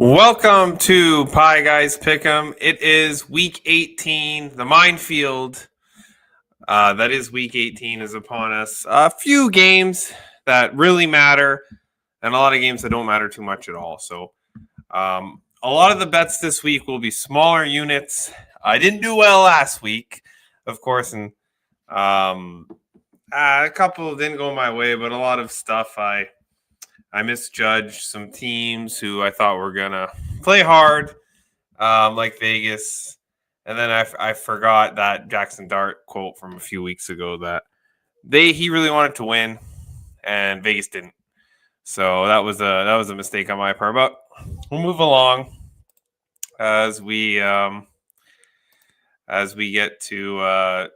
Welcome to Pieguys Pick'em. It is week 18. The minefield that is week 18 is upon us. A few games that really matter, and a lot of games that don't matter too much at all. So, a lot of the bets this week will be smaller units. I didn't do well last week, of course, and a couple didn't go my way, but a lot of stuff I misjudged some teams who I thought were going to play hard, like Vegas. And then I forgot that Jackson Dart quote from a few weeks ago that he really wanted to win and Vegas didn't. So that was a mistake on my part. But we'll move along as we get to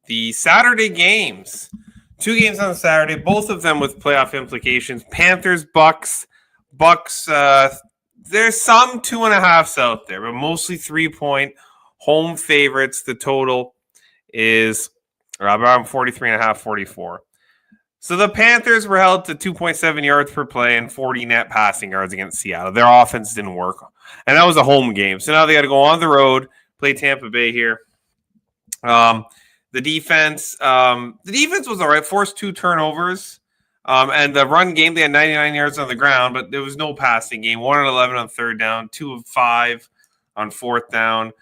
the Saturday games. 2 games on Saturday, both of them with playoff implications. Panthers, Bucks. There's some 2.5s out there, but mostly 3-point home favorites. The total is around 43.5, 44. So the Panthers were held to 2.7 yards per play and 40 net passing yards against Seattle. Their offense didn't work, and that was a home game. So now they got to go on the road, play Tampa Bay here. The defense was all right. Forced 2 turnovers. And the run game, they had 99 yards on the ground, but there was no passing game. 1 of 11 on third down, 2 of 5 on fourth down.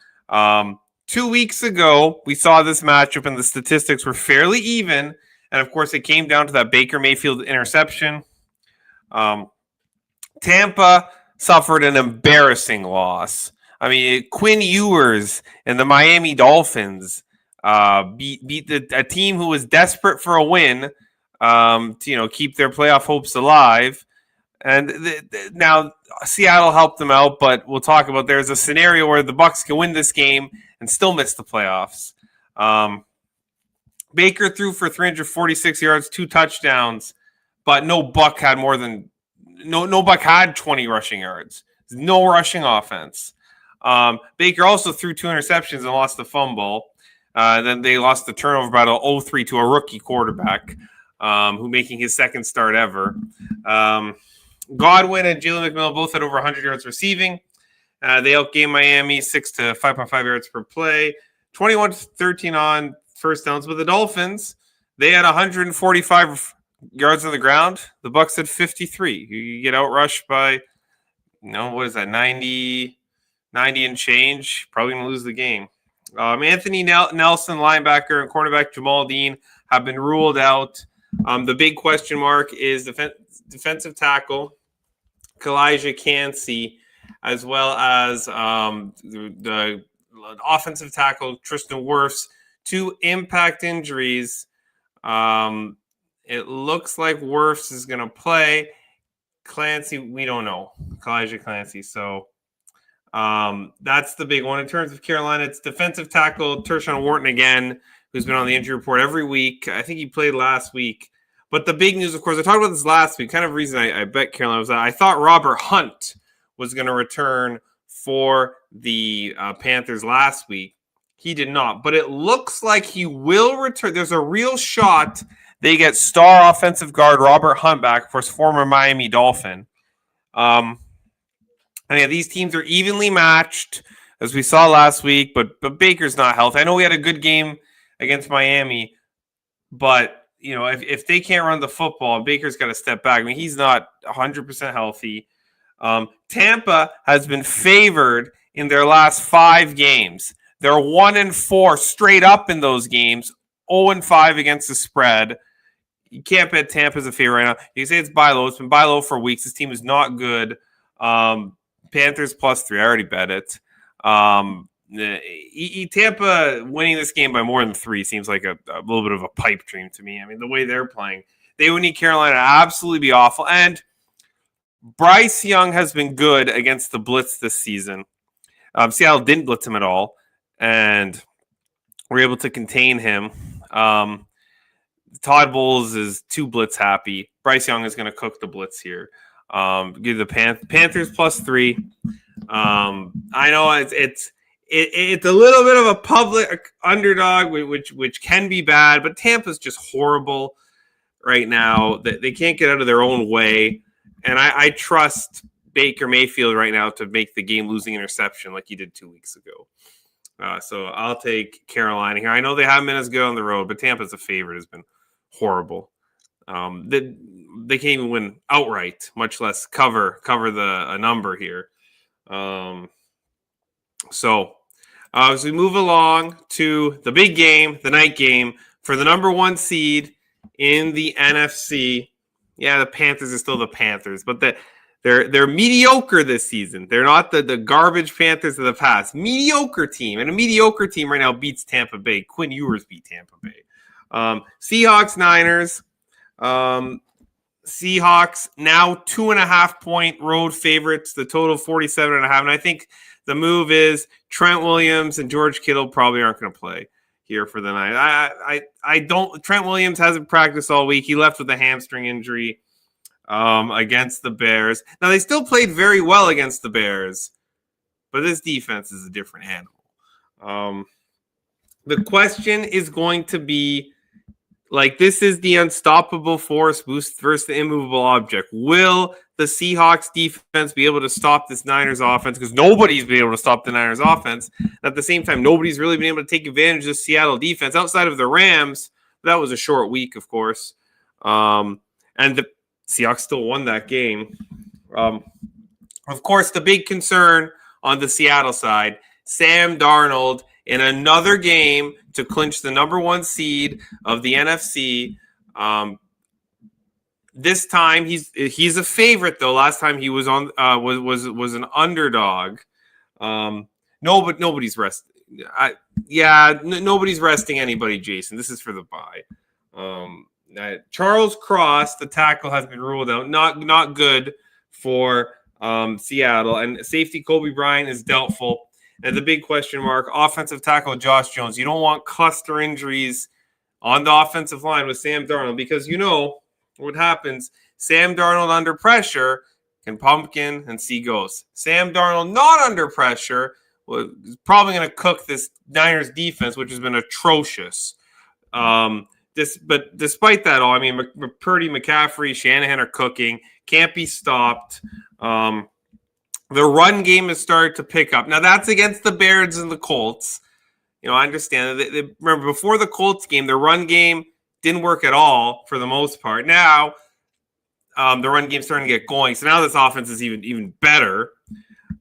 2 weeks ago, we saw this matchup, and the statistics were fairly even. And, of course, it came down to that Baker Mayfield interception. Tampa suffered an embarrassing loss. I mean, Quinn Ewers and the Miami Dolphins beat a team who was desperate for a win to keep their playoff hopes alive. And now Seattle helped them out, but we'll talk about there's a scenario where the Bucs can win this game and still miss the playoffs. Baker threw for 346 yards, 2 touchdowns, but no Buck had 20 rushing yards. No rushing offense. Baker also threw 2 interceptions and lost the fumble. Then they lost the turnover battle 0-3 to a rookie quarterback, who making his second start ever. Godwin and Jalen McMillan both had over 100 yards receiving. They outgained Miami 6 to 5.5 yards per play, 21-13 on first downs. But the Dolphins, they had 145 yards on the ground. The Bucs had 53. You get outrushed by, what is that, 90 and change. Probably going to lose the game. Anthony Nelson, linebacker, and cornerback Jamal Dean have been ruled out. The big question mark is defensive tackle Kalijah Cansey, as well as the offensive tackle Tristan Wirfs. 2 impact injuries. It looks like Wirfs is going to play. Clancy, we don't know. Kalijah Clancy. So that's the big one. In terms of Carolina, it's defensive tackle Tershawn Wharton again, who's been on the injury report every week. I think he played last week. But the big news, of course, I talked about this last week. Kind of reason I bet Carolina was that I thought Robert Hunt was going to return for the Panthers last week. He did not. But it looks like he will return. There's a real shot they get star offensive guard Robert Hunt back, of course, former Miami Dolphin. And yeah, these teams are evenly matched, as we saw last week, but Baker's not healthy. I know we had a good game against Miami, but if they can't run the football, Baker's got to step back. I mean, he's not 100% healthy. Tampa has been favored in their last 5 games. They're 1-4 straight up in those games, 0-5 against the spread. You can't bet Tampa as a favorite right now. You can say it's buy low. It's been buy low for weeks. This team is not good. Panthers +3. I already bet it. Tampa winning this game by more than 3 seems like a little bit of a pipe dream to me. I mean, the way they're playing, they would need Carolina to absolutely be awful. And Bryce Young has been good against the blitz this season. Seattle didn't blitz him at all, and we're able to contain him. Todd Bowles is too blitz happy. Bryce Young is going to cook the blitz here. Give the Panthers +3. I know it's a little bit of a public underdog, which can be bad, but Tampa's just horrible right now. They can't get out of their own way, and I trust Baker Mayfield right now to make the game-losing interception like he did 2 weeks ago. So I'll take Carolina here. I know they haven't been as good on the road, but Tampa's a favorite has been horrible. They can't even win outright, much less cover a number here. So as we move along to the big game, the night game for the number 1 seed in the NFC. Yeah, the Panthers are still the Panthers, but they're mediocre this season. They're not the garbage Panthers of the past. Mediocre team, and a mediocre team right now beats Tampa Bay. Quinn Ewers beat Tampa Bay. Seahawks, Niners. Seahawks now 2.5-point road favorites. The total 47.5. And I think the move is Trent Williams and George Kittle probably aren't going to play here for the night. I don't. Trent Williams hasn't practiced all week. He left with a hamstring injury against the Bears. Now they still played very well against the Bears, but this defense is a different animal. The question is going to be, like, this is the unstoppable force boost versus the immovable object. Will the Seahawks defense be able to stop this Niners offense? Because nobody's been able to stop the Niners offense. At the same time, nobody's really been able to take advantage of the Seattle defense outside of the Rams. That was a short week, of course. And the Seahawks still won that game. Of course, the big concern on the Seattle side, Sam Darnold in another game to clinch the number 1 seed of the NFC. This time he's a favorite though. Last time he was on was an underdog. Nobody's resting. Nobody's resting anybody, Jason. This is for the bye. Charles Cross, the tackle, has been ruled out. Not good for Seattle, and safety Kobe Bryant is doubtful. And the big question mark, offensive tackle Josh Jones. You don't want cluster injuries on the offensive line with Sam Darnold, because you know what happens. Sam Darnold under pressure can pumpkin and see ghosts. Sam Darnold not under pressure is probably going to cook this Niners defense, which has been atrocious. But despite that all, I mean, Purdy, McCaffrey, Shanahan are cooking. Can't be stopped. The run game has started to pick up. Now, that's against the Bears and the Colts. You know, I understand. Remember, before the Colts game, the run game didn't work at all for the most part. Now, the run game's starting to get going. So now this offense is even better.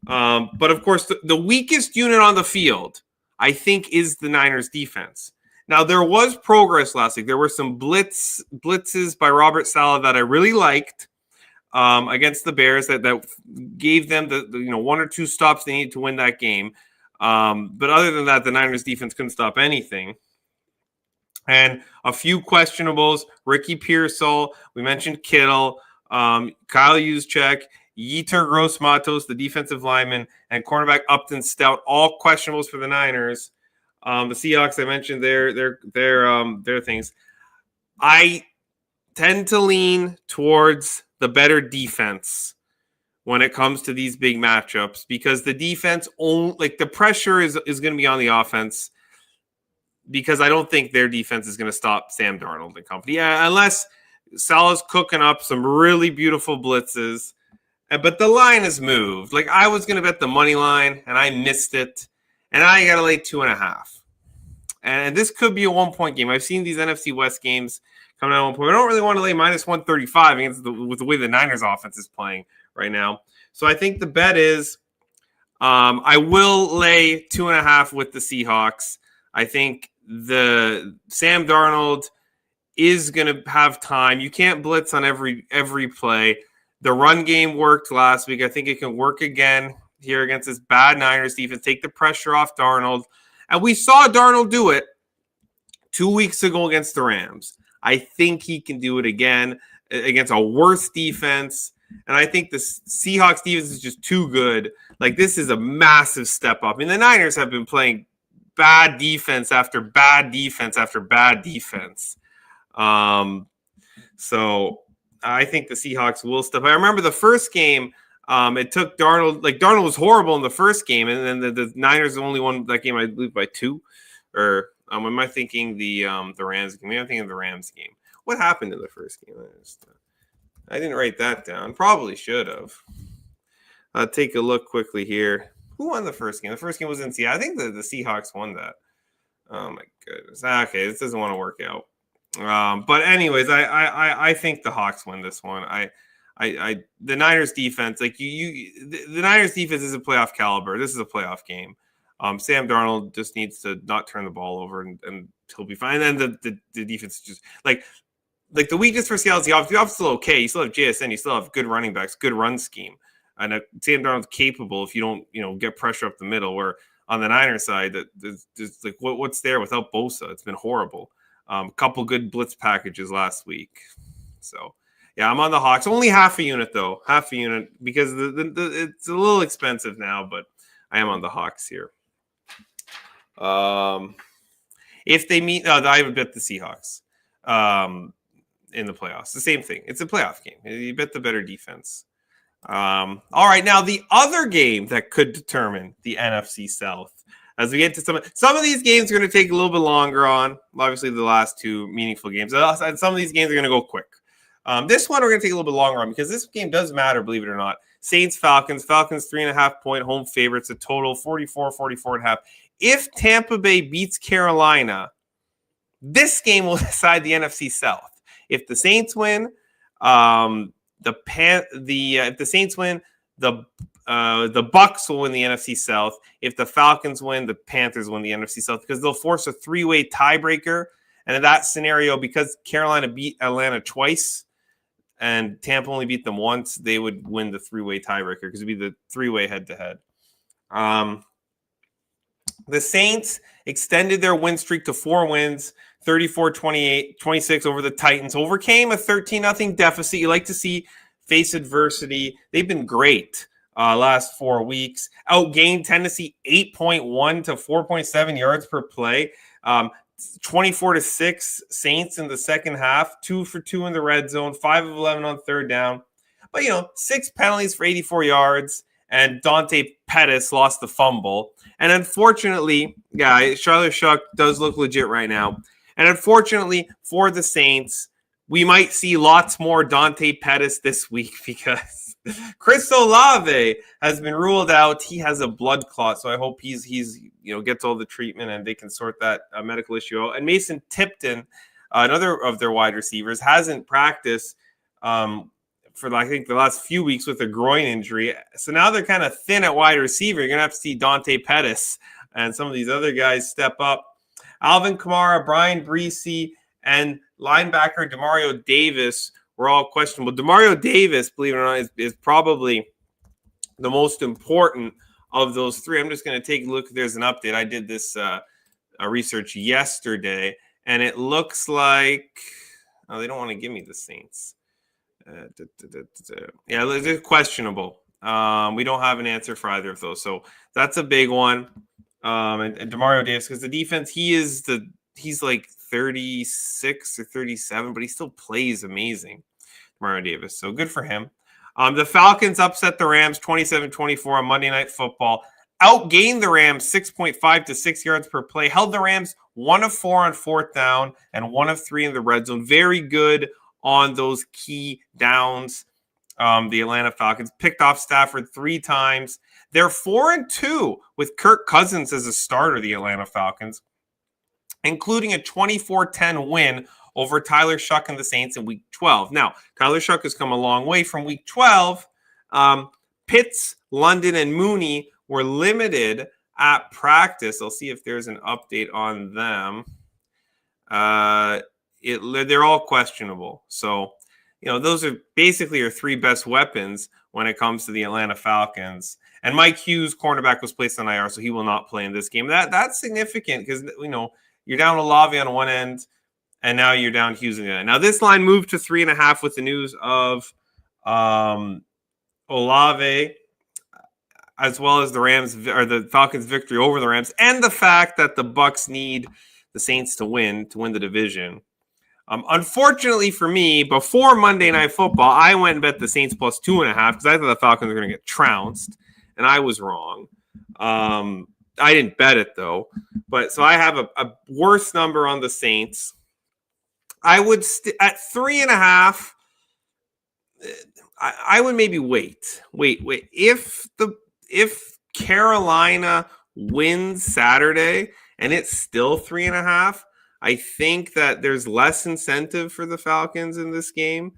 But, of course, the weakest unit on the field, I think, is the Niners defense. Now, there was progress last week. There were some blitzes by Robert Saleh that I really liked. Against the Bears that gave them the 1 or 2 stops they needed to win that game. But other than that, the Niners defense couldn't stop anything. And a few questionables, Ricky Pearsall, we mentioned Kittle, Kyle Juszczyk, Yetur Gross-Matos, the defensive lineman, and cornerback Upton Stout, all questionables for the Niners. The Seahawks, I mentioned their things. I tend to lean towards the better defense when it comes to these big matchups, because the defense the pressure is going to be on the offense, because I don't think their defense is going to stop Sam Darnold and company. Yeah, unless Salah's cooking up some really beautiful blitzes. But the line has moved. Like, I was going to bet the money line and I missed it, and I got to lay 2.5. And this could be a 1-point game. I've seen these NFC West games coming out at 1 point. I don't really want to lay minus 135 with the way the Niners offense is playing right now. So I think the bet is I will lay 2.5 with the Seahawks. I think the Sam Darnold is going to have time. You can't blitz on every play. The run game worked last week. I think it can work again here against this bad Niners defense. Take the pressure off Darnold. And we saw Darnold do it 2 weeks ago against the Rams. I think he can do it again against a worse defense. And I think the Seahawks defense is just too good. Like, this is a massive step up. I mean, the Niners have been playing bad defense after bad defense after bad defense. So I think the Seahawks will step up. I remember the first game, it took Darnold. Like, Darnold was horrible in the first game, and then the Niners only won that game, I believe, by 2. Or am I thinking the Rams game? Maybe I'm thinking the Rams game. What happened in the first game? I didn't write that down. Probably should have. take a look quickly here. Who won the first game? The first game was in Seattle. I think the Seahawks won that. Oh my goodness. Okay, this doesn't want to work out. But anyways, I think the Hawks win this one. The Niners defense, like the Niners defense is a playoff caliber. This is a playoff game. Sam Darnold just needs to not turn the ball over, and he'll be fine. And then the defense is just like the weakness for Seattle is the offense. The offense is still okay. You still have JSN. You still have good running backs, good run scheme, and Sam Darnold's capable if you don't get pressure up the middle. Where on the Niners side, that there's like what's there without Bosa? It's been horrible. Couple good blitz packages last week, so. Yeah, I'm on the Hawks. Only half a unit, though. Half a unit because it's a little expensive now, but I am on the Hawks here. If they meet, I would bet the Seahawks in the playoffs. The same thing. It's a playoff game. You bet the better defense. All right, now the other game that could determine the NFC South. As we get to some of these games are going to take a little bit longer on. Obviously, the last two meaningful games. And some of these games are going to go quick. This one we're going to take a little bit longer on because this game does matter, believe it or not. Saints-Falcons. Falcons 3.5-point home favorites. A total 44.5. If Tampa Bay beats Carolina, this game will decide the NFC South. If the Saints win, if the Saints win, the Bucks will win the NFC South. If the Falcons win, the Panthers win the NFC South because they'll force a three-way tiebreaker. And in that scenario, because Carolina beat Atlanta twice and Tampa only beat them once, they would win the three-way tiebreaker because it would be the three-way head-to-head. The Saints extended their win streak to 4 wins, 34-28-26 over the Titans. Overcame a 13-0 deficit. You like to see face adversity. They've been great last 4 weeks. Outgained Tennessee 8.1 to 4.7 yards per play. 24-6 Saints in the second half, 2 for 2 in the red zone, 5 of 11 on third down. But, 6 penalties for 84 yards, and Dante Pettis lost the fumble. And unfortunately, Charlie Shuck does look legit right now. And unfortunately for the Saints, we might see lots more Dante Pettis this week because Chris Olave has been ruled out. He has a blood clot, so I hope he's gets all the treatment and they can sort that medical issue out. And Mason Tipton, another of their wide receivers, hasn't practiced for I think the last few weeks with a groin injury. So now they're kind of thin at wide receiver. You're gonna have to see Dante Pettis and some of these other guys step up. Alvin Kamara, Brian Breesy, and linebacker Demario Davis were all questionable. Demario Davis, believe it or not, is probably the most important of those three. I'm just going to take a look. There's an update. I did this research yesterday, and it looks like they don't want to give me the Saints. Yeah, they're questionable. We don't have an answer for either of those. So that's a big one. And Demario Davis, because the defense, he's like 36 or 37, but he still plays amazing. Demario Davis. So good for him. The Falcons upset the Rams 27-24 on Monday Night Football. Outgained the Rams 6.5 to 6 yards per play. Held the Rams 1 of 4 on fourth down and 1 of 3 in the red zone. Very good on those key downs. The Atlanta Falcons picked off Stafford 3 times. They're 4-2 with Kirk Cousins as a starter, the Atlanta Falcons, including a 24-10 win over Tyler Shuck and the Saints in Week 12. Now, Tyler Shuck has come a long way from Week 12. Pitts, London, and Mooney were limited at practice. I'll see if there's an update on them. They're all questionable. So, those are basically your 3 best weapons when it comes to the Atlanta Falcons. And Mike Hughes, cornerback, was placed on IR, so he will not play in this game. That's significant because, you're down Olave on one end, and now you're down Hughes on the other. Now, this line moved to 3.5 with the news of Olave, as well as the Falcons' victory over the Rams, and the fact that the Bucks need the Saints to win the division. Unfortunately for me, before Monday Night Football, I went and bet the Saints plus 2.5 because I thought the Falcons were going to get trounced, and I was wrong. I didn't bet it though, so I have a worse number on the Saints. I would at 3.5. I would maybe wait. If Carolina wins Saturday and it's still 3.5, I think that there's less incentive for the Falcons in this game.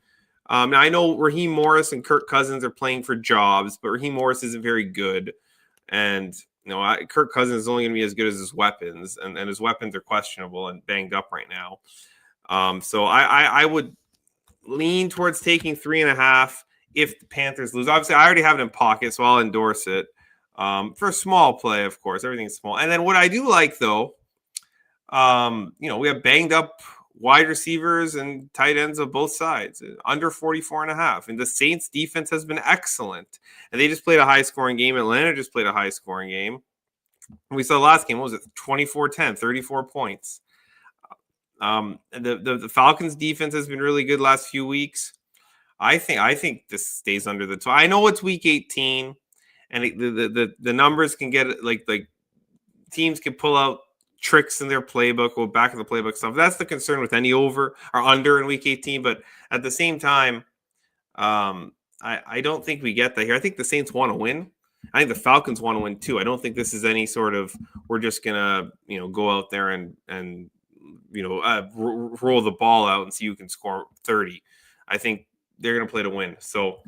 Now I know Raheem Morris and Kirk Cousins are playing for jobs, but Raheem Morris isn't very good, and Kirk Cousins is only going to be as good as his weapons, and his weapons are questionable and banged up right now. So I would lean towards taking 3.5 if the Panthers lose. Obviously, I already have it in pocket, so I'll endorse it. For a small play, of course, everything's small. And then what I do like, though, we have banged up wide receivers and tight ends of both sides, under 44.5. And the Saints defense has been excellent. And they just played a high scoring game. Atlanta just played a high scoring game. And we saw the last game, what was it? 24-10, 34 points. The Falcons defense has been really good last few weeks. I think this stays under the 12. I know it's week 18 and the numbers can get like teams can pull out tricks in their playbook, go back in the playbook stuff. That's the concern with any over or under in week 18. But at the same time, I don't think we get that here. I think the Saints want to win. I think the Falcons want to win too. I don't think this is any sort of we're just gonna go out there and roll the ball out and see who can score 30. I think they're gonna play to win. So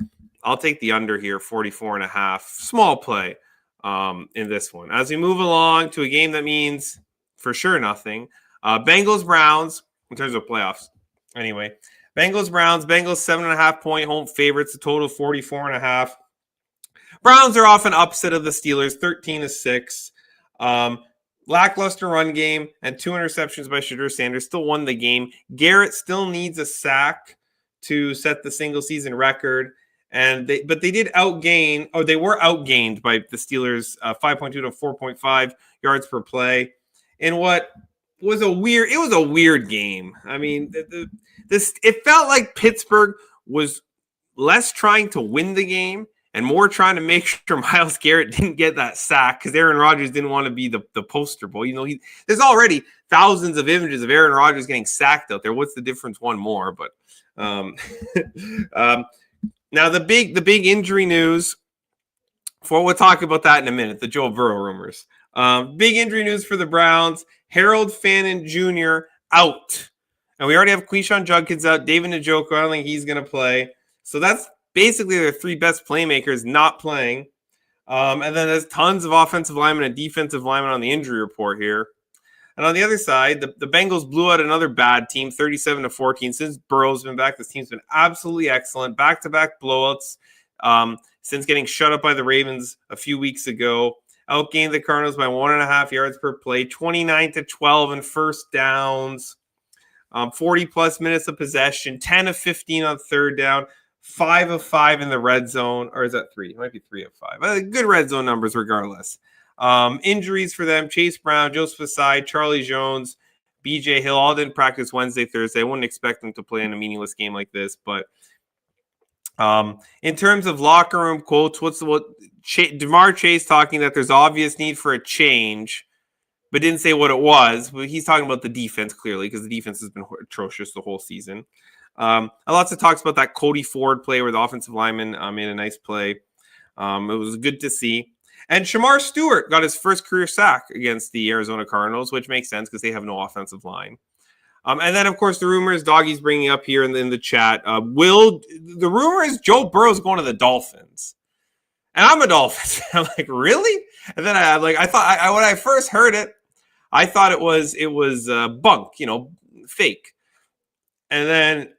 I'll take the under here, 44.5. Small play in this one. As we move along to a game that means for sure nothing. Bengals-Browns in terms of playoffs. Anyway, Bengals-Browns. Bengals 7.5 point home favorites. A total of 44.5. Browns are off an upset of the Steelers, 13-6. Lackluster run game and 2 interceptions by Shadur Sanders still won the game. Garrett still needs a sack to set the single season record. But they did outgain, or they were outgained by the Steelers, 5.2 to 4.5 yards per play. In what was a weird game. I mean, it felt like Pittsburgh was less trying to win the game and more trying to make sure Myles Garrett didn't get that sack because Aaron Rodgers didn't want to be the poster boy. There's already thousands of images of Aaron Rodgers getting sacked out there. What's the difference? One more, but now the big injury news. We'll talk about that in a minute. The Joe Burrow rumors. Big injury news for the Browns. Harold Fannin Jr. out, and we already have Quishon Judkins out. David Njoku, I don't think he's going to play. So that's basically their 3 best playmakers not playing. And then there's tons of offensive linemen and defensive linemen on the injury report here. And on the other side, the Bengals blew out another bad team, 37-14. Since Burrow's been back, this team's been absolutely excellent. Back-to-back blowouts since getting shut up by the Ravens a few weeks ago. Outgained the Cardinals by 1.5 yards per play, 29-12 in first downs, 40-plus minutes of possession, 10 of 15 on third down, 5 of 5 in the red zone. Or is that 3? It might be 3 of 5. Good red zone numbers regardless. Injuries for them, Chase Brown, Joseph Asai, Charlie Jones, BJ Hill, all didn't practice Wednesday, Thursday. I wouldn't expect them to play in a meaningless game like this, but in terms of locker room quotes, DeMar Chase talking that there's obvious need for a change, but didn't say what it was. But he's talking about the defense clearly because the defense has been atrocious the whole season. Lots of talks about that Cody Ford play where the offensive lineman made a nice play. It was good to see. And Shamar Stewart got his first career sack against the Arizona Cardinals, which makes sense because they have no offensive line. And then, of course, the rumors Doggy's bringing up here in the chat. The rumor is Joe Burrow's going to the Dolphins. And I'm a Dolphins fan. I'm like, really? And then when I first heard it, I thought it was bunk, fake. And then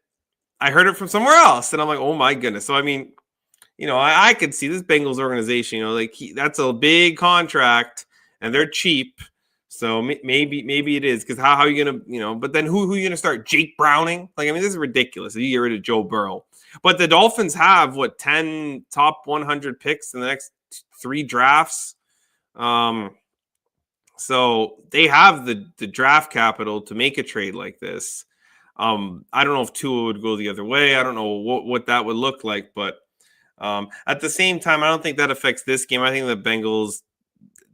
I heard it from somewhere else. And I'm like, oh, my goodness. So, I mean, I could see this Bengals organization, that's a big contract and they're cheap. So maybe it is because how are you gonna but then who are you gonna start? Jake Browning? This is ridiculous if you get rid of Joe Burrow. But the Dolphins have 10 top 100 picks in the next 3 drafts. So they have the draft capital to make a trade like this. I don't know if Tua would go the other way. I don't know what that would look like, but at the same time, I don't think that affects this game. I think the Bengals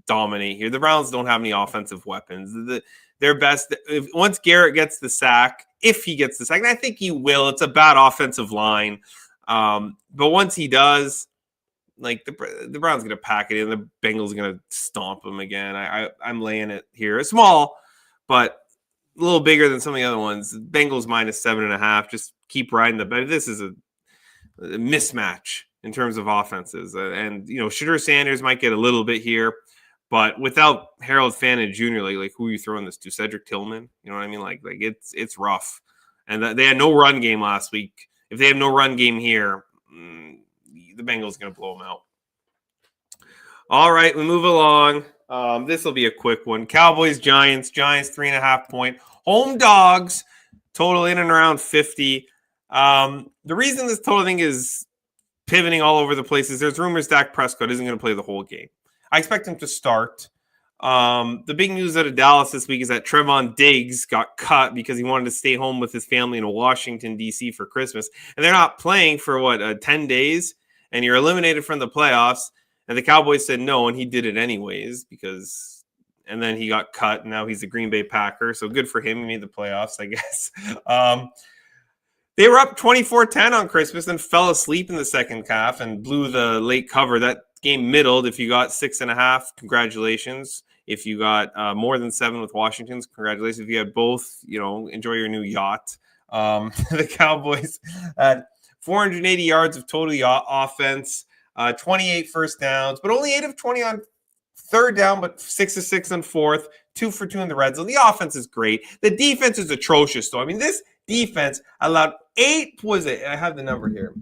dominate here. The Browns don't have any offensive weapons. Their best, once Garrett gets the sack, if he gets the sack, and I think he will. It's a bad offensive line. But once he does, like the Browns going to pack it in. The Bengals going to stomp them again. I'm laying it here. It's small, but a little bigger than some of the other ones. Bengals minus 7.5. Just keep riding the bet. This is a mismatch in terms of offenses. And, Shadur Sanders might get a little bit here, but without Harold Fannin Jr., like who are you throwing this to? Cedric Tillman? You know what I mean? Like it's rough. And they had no run game last week. If they have no run game here, the Bengals are going to blow them out. All right, we move along. This will be a quick one. Cowboys, Giants. Giants, 3.5 point. Home dogs, total in and around 50. The reason this total thing is pivoting all over the place is there's rumors Dak Prescott isn't going to play the whole game. I expect him to start. The big news out of Dallas this week is that Trevon Diggs got cut because he wanted to stay home with his family in Washington, D.C. for Christmas. And they're not playing for, 10 days? And you're eliminated from the playoffs. And the Cowboys said no, and he did it anyways and then he got cut, and now he's a Green Bay Packer. So good for him. He made the playoffs, I guess. They were up 24-10 on Christmas and fell asleep in the second half and blew the late cover. That game middled. If you got 6.5, congratulations. If you got more than 7 with Washington's, congratulations. If you had both, enjoy your new yacht. The Cowboys had 480 yards of total offense, 28 first downs, but only 8 of 20 on third down, but 6 of 6 on fourth, 2 for 2 in the red zone. The offense is great. The defense is atrocious, though. I mean, this defense allowed 8, I have the number here,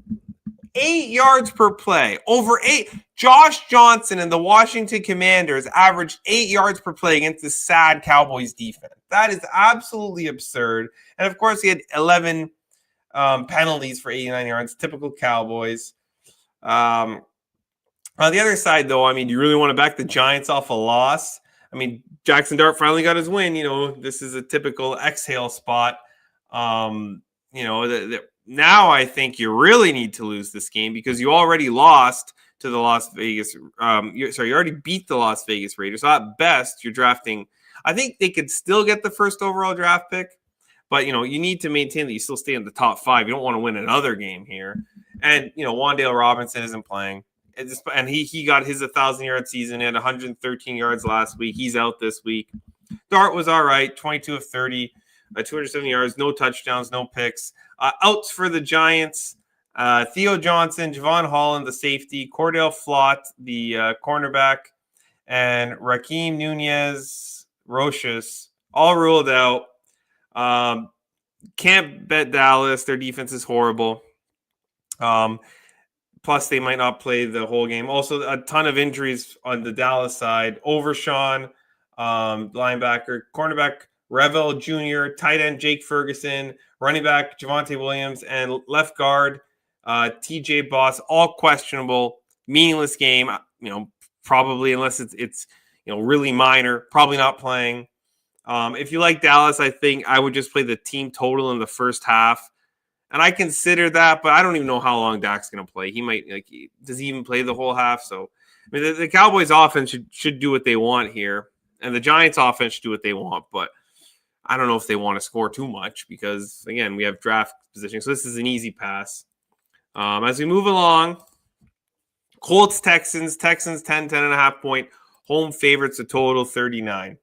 8 yards per play, over 8. Josh Johnson and the Washington Commanders averaged 8 yards per play against the sad Cowboys defense. That is absolutely absurd. And, of course, he had 11 penalties for 89 yards, typical Cowboys. On the other side, though, I mean, you really want to back the Giants off a loss? I mean, Jackson Dart finally got his win. This is a typical exhale spot. Now I think you really need to lose this game because you already lost to the Las Vegas. You already beat the Las Vegas Raiders. So at best, you're drafting. I think they could still get the first overall draft pick, but you need to maintain that you still stay in the top 5. You don't want to win another game here. And Wan'Dale Robinson isn't playing. And he got his 1,000-yard season. He had 113 yards last week. He's out this week. Dart was all right, 22 of 30, 270 yards, no touchdowns, no picks. Outs for the Giants, Theo Johnson, Javon Holland, the safety, Cordell Flott, the cornerback, and Raheem Nunez, Rochus, all ruled out. Can't bet Dallas. Their defense is horrible. Plus, they might not play the whole game. Also, a ton of injuries on the Dallas side. Overshawn, linebacker, cornerback Revel Jr., tight end Jake Ferguson, running back Javonte Williams, and left guard TJ Boss, all questionable, meaningless game. Probably unless it's really minor, probably not playing. If you like Dallas, I think I would just play the team total in the first half. And I consider that, but I don't even know how long Dak's going to play. He might, does he even play the whole half? So, I mean, the Cowboys offense should do what they want here. And the Giants offense should do what they want. But I don't know if they want to score too much because, again, we have draft positioning. So this is an easy pass. As we move along, Colts, Texans, 10.5 point. Home favorites, a total 39.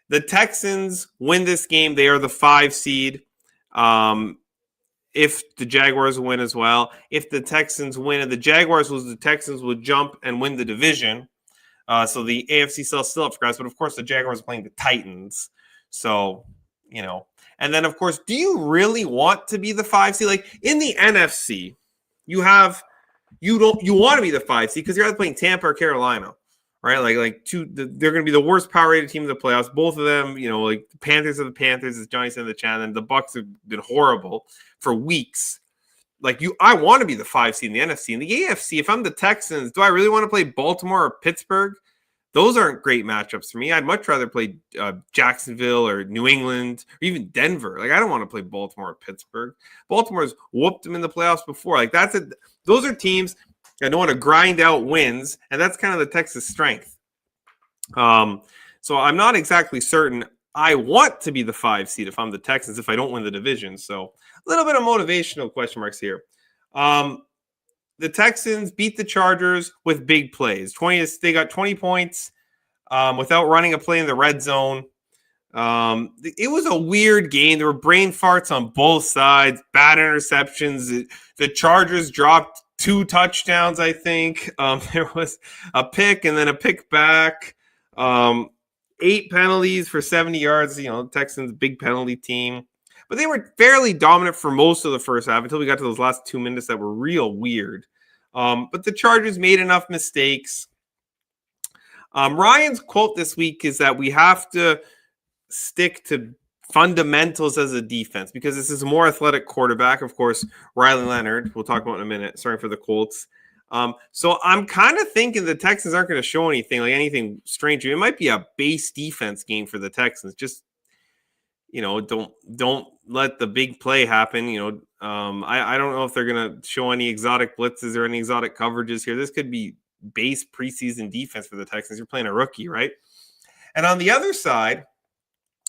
The Texans win this game. They are the 5 seed. If the Jaguars win as well. If the Texans win and the Jaguars lose, the Texans will jump and win the division. So the AFC still up for grabs. But, of course, the Jaguars are playing the Titans. So, And then, of course, do you really want to be the 5 seed? Like, in the NFC, you want to be the 5 seed because you're either playing Tampa or Carolina. Right? They're going to be the worst power-rated team in the playoffs. Both of them, the Panthers are the Panthers, as Johnny said in the chat, and the Bucs have been horrible for weeks. I want to be the 5 seed in the NFC. In the AFC, if I'm the Texans, do I really want to play Baltimore or Pittsburgh? Those aren't great matchups for me. I'd much rather play Jacksonville or New England or even Denver. I don't want to play Baltimore or Pittsburgh. Baltimore's whooped them in the playoffs before. Those are teams that don't want to grind out wins, and that's kind of the Texas strength. So I'm not exactly certain I want to be the 5 seed if I'm the Texans if I don't win the division. So a little bit of motivational question marks here. the Texans beat the Chargers with big plays. They got 20 points without running a play in the red zone. It was a weird game. There were brain farts on both sides, bad interceptions. The Chargers dropped 2 touchdowns, I think. There was a pick and then a pick back. 8 penalties for 70 yards. Texans, big penalty team. But they were fairly dominant for most of the first half until we got to those last 2 minutes that were real weird. But the Chargers made enough mistakes. Ryan's quote this week is that we have to stick to fundamentals as a defense because this is a more athletic quarterback. Of course, Riley Leonard, we'll talk about in a minute. Sorry for the Colts. So I'm kind of thinking the Texans aren't going to show anything strange. It might be a base defense game for the Texans. Just, don't let the big play happen. I don't know if they're going to show any exotic blitzes or any exotic coverages here. This could be base preseason defense for the Texans. You're playing a rookie, right? And on the other side,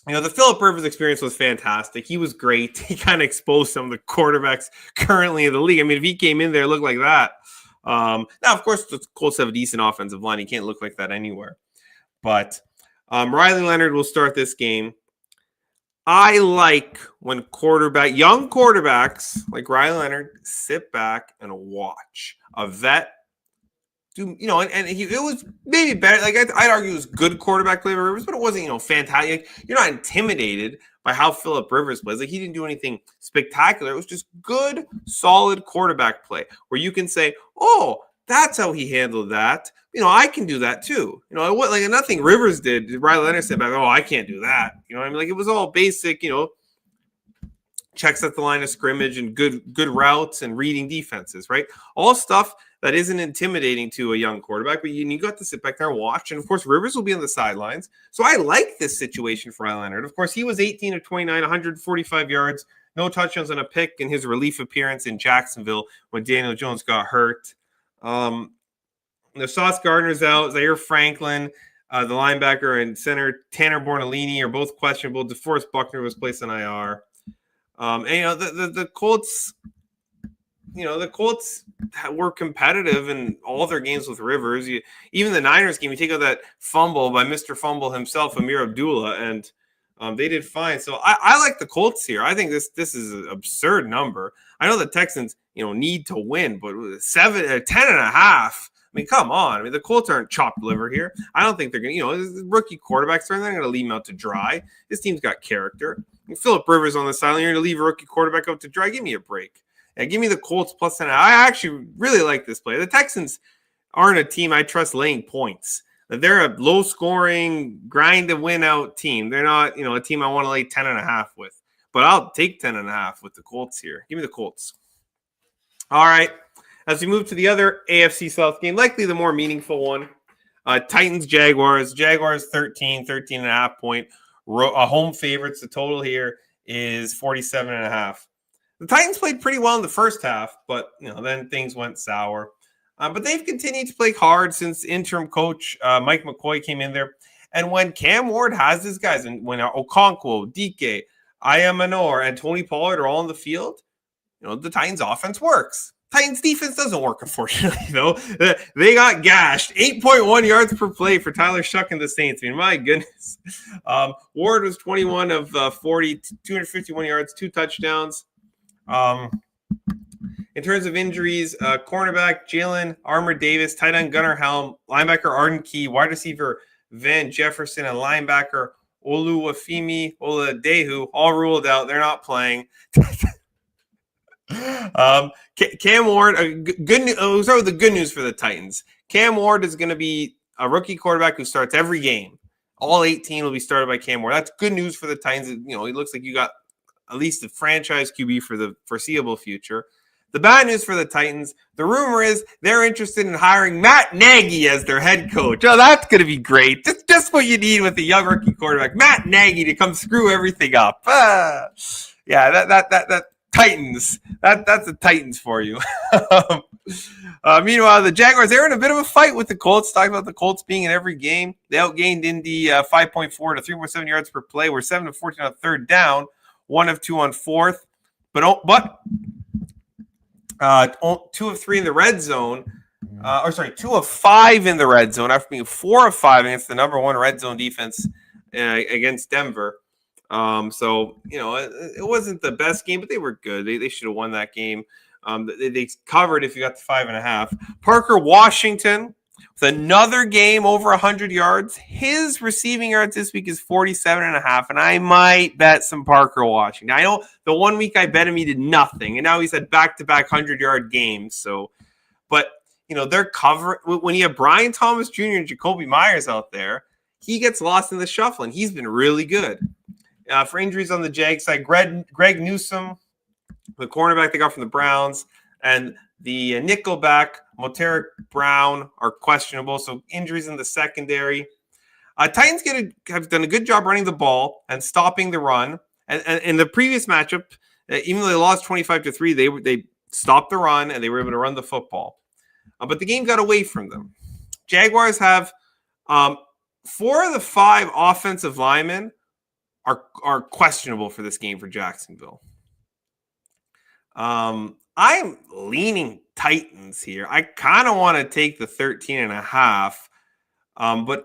the Phillip Rivers experience was fantastic. He was great. He kind of exposed some of the quarterbacks currently in the league. I mean, if he came in there, looked like that. Now, of course, the Colts have a decent offensive line. He can't look like that anywhere. But Riley Leonard will start this game. I like when young quarterbacks like Riley Leonard sit back and watch a vet. It was maybe better. Like I'd argue it was good quarterback play by Rivers, but it wasn't, fantastic. You're not intimidated by how Phillip Rivers plays. Like he didn't do anything spectacular. It was just good, solid quarterback play where you can say, "Oh, that's how he handled that." I can do that too. Nothing Rivers did. Riley Leonard said back, "Oh, I can't do that." It was all basic. Checks at the line of scrimmage and good routes and reading defenses, right? All stuff that isn't intimidating to a young quarterback, but you got to sit back there and watch. And, of course, Rivers will be on the sidelines. So I like this situation for Riley Leonard. Of course, he was 18 of 29, 145 yards, no touchdowns and a pick in his relief appearance in Jacksonville when Daniel Jones got hurt. Sauce Gardner's out. Zaire Franklin, the linebacker, and center Tanner Bornolini are both questionable. DeForest Buckner was placed on IR. The Colts, the Colts were competitive in all their games with Rivers. Even the Niners game, you take out that fumble by Mr. Fumble himself, Amir Abdullah, and they did fine. So I like the Colts here. I think this is an absurd number. I know the Texans, need to win, but 10.5. I mean, come on. I mean, the Colts aren't chopped liver here. I don't think they're going to, rookie quarterbacks, they're not going to leave him out to dry. This team's got character. Phillip Rivers on the sideline, you're going to leave a rookie quarterback out to dry. Give me a break. Yeah, give me the Colts plus 10. I actually really like this play. The Texans aren't a team I trust laying points. They're a low-scoring, grind-to-win-out team. They're not, a team I want to lay 10.5 with. But I'll take 10.5 with the Colts here. Give me the Colts. All right. As we move to the other AFC South game, likely the more meaningful one, Titans-Jaguars. Jaguars 13.5 point. Home favorites. The total here is 47.5. The Titans played pretty well in the first half, but then things went sour. But they've continued to play hard since interim coach Mike McCoy came in there. And when Cam Ward has his guys, and when Okonkwo, DK, Aya Manor, and Tony Pollard are all in the field, the Titans offense works. Titans defense doesn't work, unfortunately, though. They got gashed. 8.1 yards per play for Tyler Shuck and the Saints. I mean, my goodness. Ward was 21 of 40, 251 yards, 2 touchdowns. In terms of injuries, cornerback Jalen Armour Davis, tight end Gunnar Helm, linebacker Arden Key, wide receiver Van Jefferson, and linebacker Oluwafemi Oladeju all ruled out. They're not playing. Cam Ward, we'll start with the good news for the Titans. Cam Ward is going to be a rookie quarterback who starts every game. All 18 will be started by Cam Ward. That's good news for the Titans. He looks like you got at least a franchise QB for the foreseeable future. The bad news for the Titans, the rumor is they're interested in hiring Matt Nagy as their head coach. Oh, that's going to be great. That's just what you need with a young rookie quarterback. Matt Nagy to come screw everything up. Yeah, that Titans. That's the Titans for you. Meanwhile, the Jaguars, they're in a bit of a fight with the Colts. Talking about the Colts being in every game. They outgained Indy 5.4 to 3.7 yards per play. We're 7 of 14 on third down, 1 of 2 on fourth. But 2 of 3 in the red zone. 2 of 5 in the red zone after being 4 of 5 against the number 1 red zone defense against Denver. It wasn't the best game, but they were good. They should have won that game. They covered if you got the 5.5. Parker Washington with another game over 100 yards. His receiving yards this week is 47.5, and I might bet some Parker Washington. I know the 1 week I bet him he did nothing, and now he's had back-to-back 100-yard games. But they're covering when you have Brian Thomas Jr. and Jacoby Myers out there. He gets lost in the shuffle, and he's been really good. For injuries on the Jags side, Greg Newsome, the cornerback they got from the Browns, and the nickelback, Moteric Brown, are questionable. So injuries in the secondary. Titans have done a good job running the ball and stopping the run. And in the previous matchup, even though they lost 25-3, they stopped the run and they were able to run the football. But the game got away from them. Jaguars have 4 of the 5 offensive linemen are questionable for this game for Jacksonville. I'm leaning Titans here. I kind of want to take the 13.5. But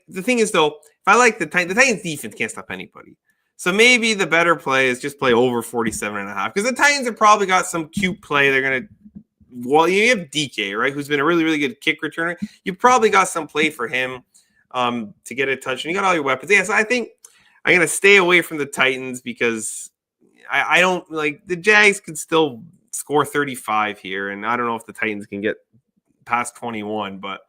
the thing is though, if I like the Titans defense can't stop anybody. So maybe the better play is just play over 47.5 because the Titans have probably got some cute play. They're going to, you have DK, right? Who's been a really, really good kick returner. You probably got some play for him to get a touch, and you got all your weapons. Yeah, so I think I'm going to stay away from the Titans because I don't like the Jags could still score 35 here, and I don't know if the Titans can get past 21, but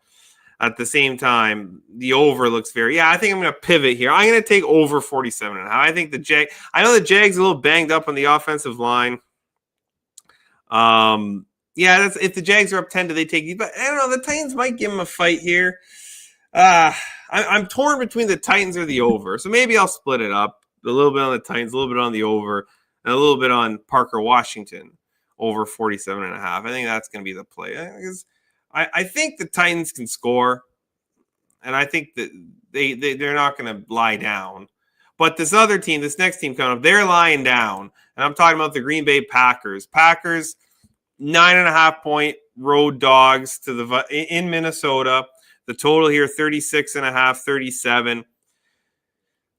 at the same time, the over looks I think I'm going to pivot here. I'm going to take over 47.5. I think I know the Jags are a little banged up on the offensive line. That's if the Jags are up 10, do they take these? But I don't know. The Titans might give them a fight here. I'm torn between the Titans or the over. So maybe I'll split it up. A little bit on the Titans, a little bit on the over, and a little bit on Parker Washington over 47.5. I think that's going to be the play. Because I think the Titans can score, and I think that they're not going to lie down. But this next team coming up, they're lying down. And I'm talking about the Green Bay Packers. Packers, 9.5-point road dogs in Minnesota. The total here, 36.5, 37.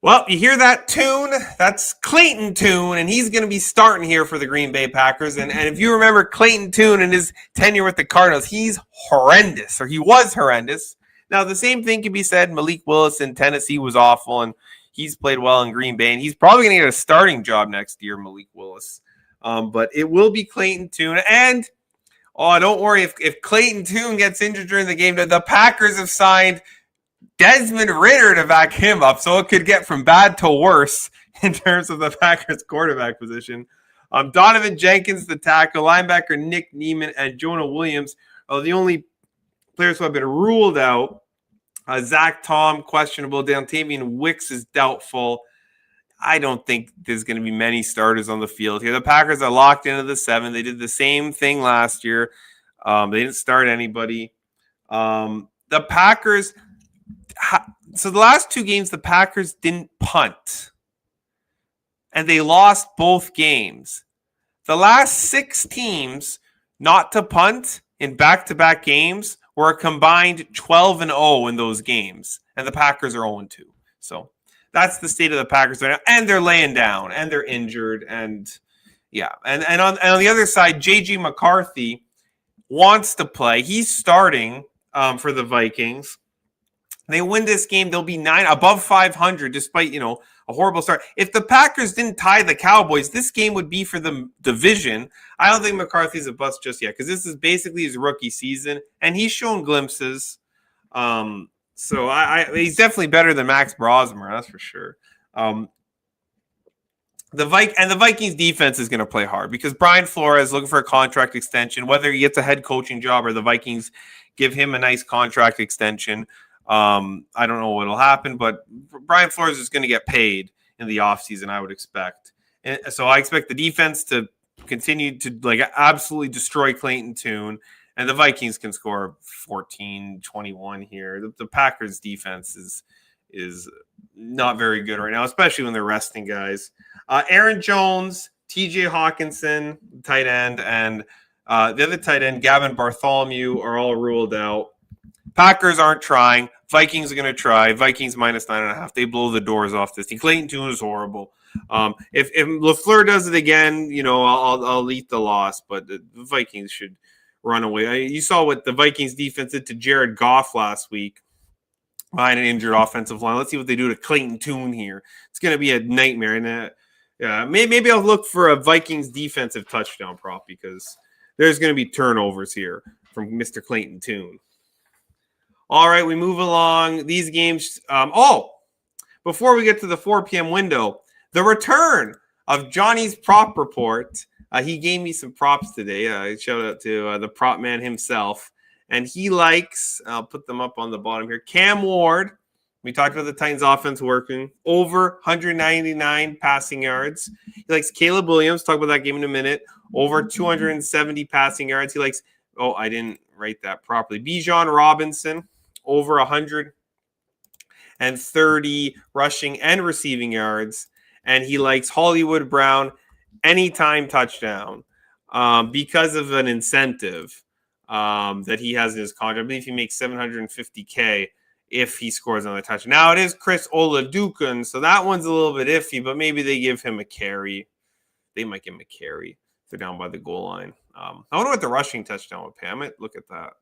Well, you hear that tune? That's Clayton Tune, and he's going to be starting here for the Green Bay Packers. And if you remember Clayton Tune and his tenure with the Cardinals, he's horrendous, or he was horrendous. Now, the same thing can be said. Malik Willis in Tennessee was awful, and he's played well in Green Bay, and he's probably going to get a starting job next year, Malik Willis. But it will be Clayton Tune. And, don't worry, if Clayton Tune gets injured during the game, the Packers have signed Desmond Ridder to back him up, so it could get from bad to worse in terms of the Packers quarterback position. Donovan Jenkins, the tackle, linebacker Nick Neiman, and Jonah Williams are the only players who have been ruled out. Zach Tom, questionable. Dontavian Wicks is doubtful. I don't think there's going to be many starters on the field here. The Packers are locked into the 7. They did the same thing last year. They didn't start anybody. The Packers... So the last 2 games, the Packers didn't punt. And they lost both games. The last 6 teams not to punt in back-to-back games were a combined 12-0 in those games. And the Packers are 0-2. So that's the state of the Packers right now. And they're laying down. And they're injured. And yeah. And on the other side, J.J. McCarthy wants to play. He's starting for the Vikings. They win this game, they'll be 9 above 500, despite a horrible start. If the Packers didn't tie the Cowboys, this game would be for the division. I don't think McCarthy's a bust just yet because this is basically his rookie season, and he's shown glimpses. So he's definitely better than Max Brosmer, that's for sure. The Vikings defense is going to play hard because Brian Flores is looking for a contract extension, whether he gets a head coaching job or the Vikings give him a nice contract extension. I don't know what will happen, but Brian Flores is going to get paid in the offseason, I would expect. And so I expect the defense to continue to absolutely destroy Clayton Tune, and the Vikings can score 14-21 here. The Packers defense is not very good right now, especially when they're resting guys. Aaron Jones TJ Hawkinson, tight end, and the other tight end, Gavin Bartholomew, are all ruled out. Packers aren't trying. Vikings are going to try. Vikings minus 9.5. They blow the doors off this team. Clayton Tune is horrible. If LaFleur does it again, I'll eat the loss. But the Vikings should run away. You saw what the Vikings defense did to Jared Goff last week behind an injured offensive line. Let's see what they do to Clayton Tune here. It's going to be a nightmare. And maybe I'll look for a Vikings defensive touchdown prop because there's going to be turnovers here from Mr. Clayton Tune. All right, we move along. These games. Before we get to the 4 p.m. window, the return of Johnny's prop report. He gave me some props today. Shout out to the prop man himself. And he likes, I'll put them up on the bottom here, Cam Ward. We talked about the Titans offense working. Over 199 passing yards. He likes Caleb Williams. Talk about that game in a minute. Over 270 passing yards. He likes, I didn't write that properly. Bijan Robinson. Over 130 rushing and receiving yards. And he likes Hollywood Brown anytime touchdown because of an incentive that he has in his contract. I believe he makes $750K if he scores on the touchdown. Now, it is Chris Oladokun, so that one's a little bit iffy, but maybe they give him a carry. They might give him a carry if they're down by the goal line. I wonder what the rushing touchdown would pay. I might look at that.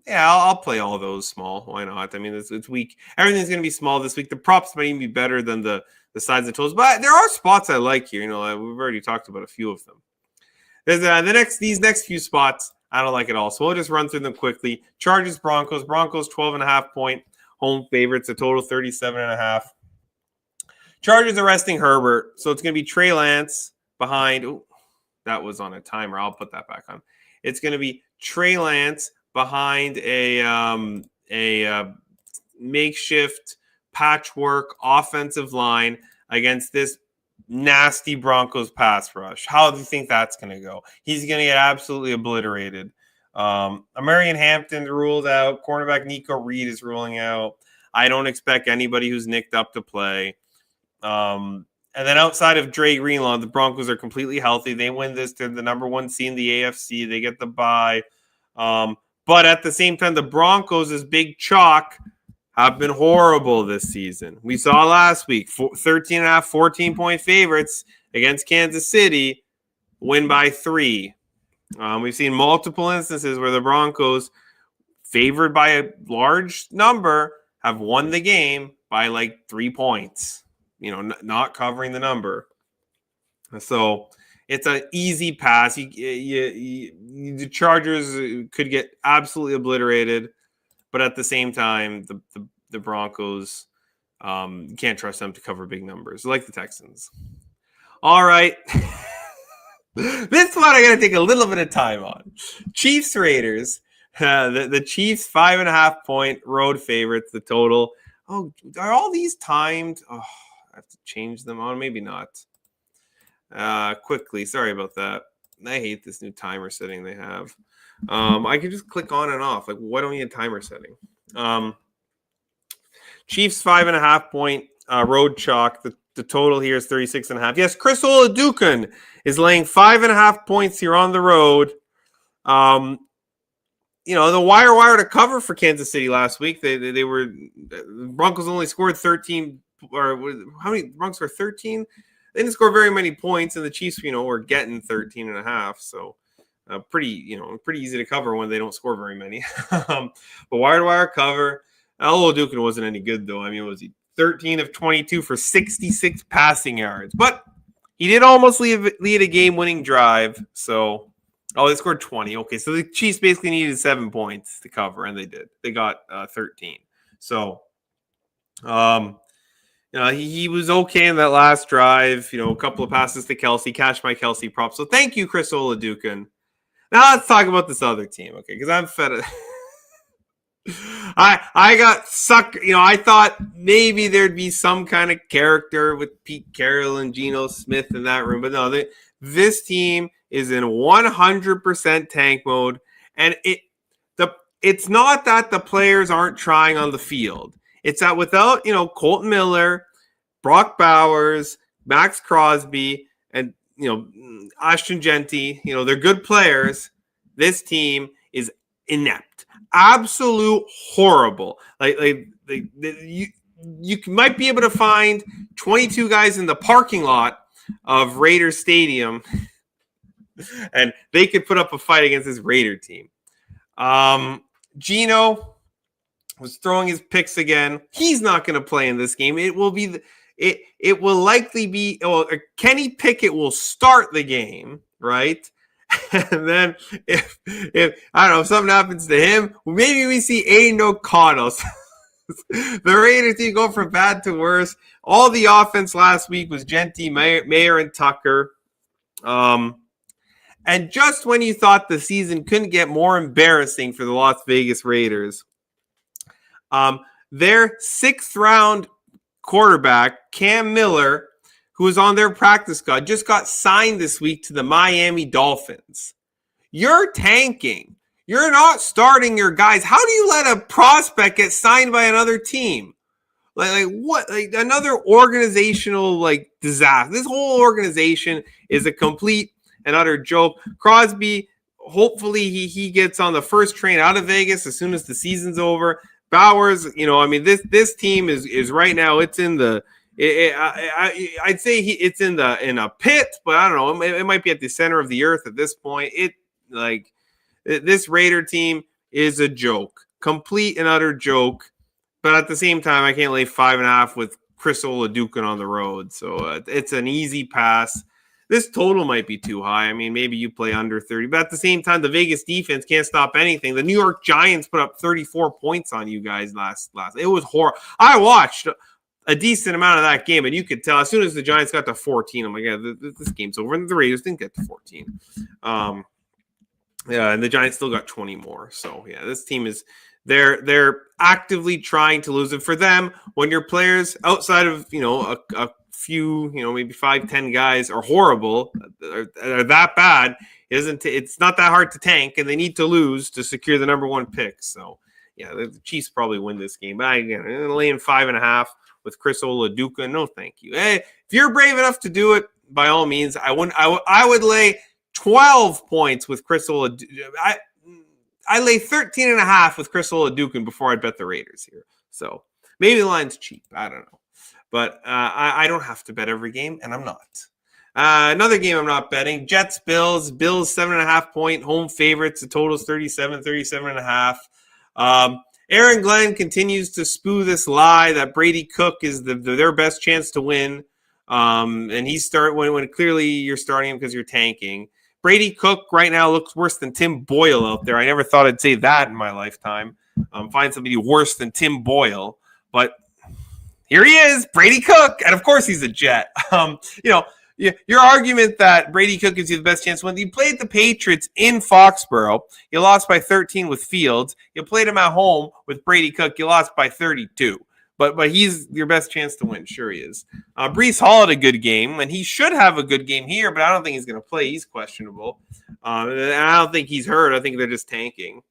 I'll play all those small. Why not? I mean, it's weak. Everything's going to be small this week. The props might even be better than the sides and totals, but there are spots I like here. We've already talked about a few of them. There's these next few spots I don't like at all. So we'll just run through them quickly. Chargers, Broncos. Broncos 12.5 point home favorites. A total 37.5. Chargers are resting Herbert, so it's going to be Trey Lance behind. Oh, that was on a timer. I'll put that back on. It's going to be Trey Lance behind a makeshift patchwork offensive line against this nasty Broncos pass rush. How do you think that's going to go? He's going to get absolutely obliterated. Amarian Hampton ruled out. Cornerback Nico Reed is ruling out. I don't expect anybody who's nicked up to play. And then outside of Dre Greenlaw, the Broncos are completely healthy. They win this. They're the number 1 seed in the AFC. They get the bye. But at the same time, the Broncos, as big chalk, have been horrible this season. We saw last week, 13.5, 14-point favorites against Kansas City, win by 3. We've seen multiple instances where the Broncos, favored by a large number, have won the game by like 3 points, not covering the number. So it's an easy pass. The Chargers could get absolutely obliterated. But at the same time, the Broncos, you can't trust them to cover big numbers, like the Texans. All right. This one I got to take a little bit of time on. Chiefs Raiders. The Chiefs 5.5 point road favorites, the total. Oh, are all these timed? Oh, I have to change them on. Maybe not. Quickly. Sorry about that. I hate this new timer setting they have. I can just click on and off. Like, why don't we have timer setting? Chiefs 5.5 point road chalk. The total here is 36.5. Yes, Chris Oladokun is laying 5.5 points here on the road. The wire to cover for Kansas City last week. They were Broncos only scored 13, or how many? Broncos were 13. They didn't score very many points, and the Chiefs, were getting 13.5. So pretty easy to cover when they don't score very many. But wire cover. Oladokun wasn't any good though. I mean, was he 13 of 22 for 66 passing yards? But he did almost lead a game-winning drive. So, they scored 20. Okay, so the Chiefs basically needed 7 points to cover, and they did. They got 13. So, he was okay in that last drive. A couple of passes to Kelsey, catch my Kelsey prop. So thank you, Chris Oladokun. Now let's talk about this other team, okay? Because I'm fed up. I got sucked. I thought maybe there'd be some kind of character with Pete Carroll and Geno Smith in that room, but no. This team is in 100% tank mode, and it's not that the players aren't trying on the field. It's that without Colton Miller, Brock Bowers, Max Crosby, and Ashton Genty, they're good players. This team is inept, absolute horrible. You might be able to find 22 guys in the parking lot of Raiders Stadium, and they could put up a fight against this Raider team. Gino was throwing his picks again. He's not going to play in this game. It will be it will likely be Kenny Pickett will start the game, right? And then if I don't know, if something happens to him, maybe we see Aiden O'Connell. The Raiders team go from bad to worse. All the offense last week was Genty, Mayer, and Tucker. And just when you thought the season couldn't get more embarrassing for the Las Vegas Raiders, their 6th round quarterback, Cam Miller, who was on their practice squad, just got signed this week to the Miami Dolphins. You're tanking. You're not starting your guys. How do you let a prospect get signed by another team? Like what? Like another organizational disaster. This whole organization is a complete and utter joke. Crosby, hopefully he gets on the first train out of Vegas as soon as the season's over. Bowers, this team is right now. It's in the. I'd say it's in a pit, but I don't know. It might be at the center of the earth at this point. This Raider team is a joke, complete and utter joke. But at the same time, I can't lay 5.5 with Chris Oladukin on the road, so it's an easy pass. This total might be too high. I mean, maybe you play under 30. But at the same time, the Vegas defense can't stop anything. The New York Giants put up 34 points on you guys last. It was horrible. I watched a decent amount of that game, and you could tell as soon as the Giants got to 14, I'm like, yeah, this game's over. And the Raiders didn't get to 14. Yeah, and the Giants still got 20 more. So, yeah, this team is they're actively trying to lose it. For them, when your players outside of, a few, maybe 5-10 guys are horrible, are that bad, it's not that hard to tank, and they need to lose to secure the number 1 pick. So, yeah, the Chiefs probably win this game. But I'm laying 5.5 with Chris Oladukin. No, thank you. Hey, if you're brave enough to do it, by all means, I would lay 12 points with Chris Oladukin. I lay 13.5 with Chris Oladukin before I'd bet the Raiders here. So maybe the line's cheap. I don't know. But I don't have to bet every game, and I'm not. Another game I'm not betting, Jets-Bills. Bills 7.5-point home favorites. The total's 37.5. Aaron Glenn continues to spew this lie that Brady Cook is their best chance to win. And he start when clearly you're starting him because you're tanking. Brady Cook right now looks worse than Tim Boyle out there. I never thought I'd say that in my lifetime. Find somebody worse than Tim Boyle. But here he is, Brady Cook. And of course he's a Jet. Your argument that Brady Cook gives you the best chance when you played the Patriots in Foxborough, you lost by 13 with Fields. You played him at home with Brady Cook, you lost by 32. But he's your best chance to win. Sure he is. Breece Hall had a good game, and he should have a good game here, but I don't think he's going to play. He's questionable. And I don't think he's hurt. I think they're just tanking.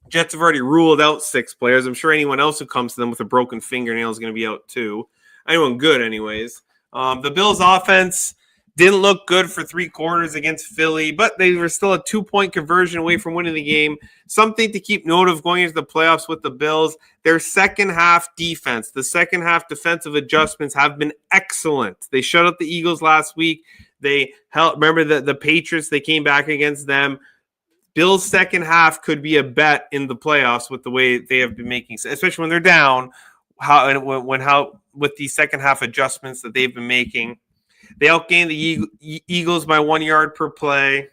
Jets have already ruled out 6 players. I'm sure anyone else who comes to them with a broken fingernail is going to be out too. Anyone good anyways. The Bills offense didn't look good for 3 quarters against Philly, but they were still a 2-point conversion away from winning the game. Something to keep note of going into the playoffs with the Bills. Their second half defense, the second half defensive adjustments have been excellent. They shut out the Eagles last week. They remember the Patriots, they came back against them. Bills' second half could be a bet in the playoffs with the way they have been making, especially when they're down, with the second half adjustments that they've been making. They outgained the Eagles by 1 yard per play.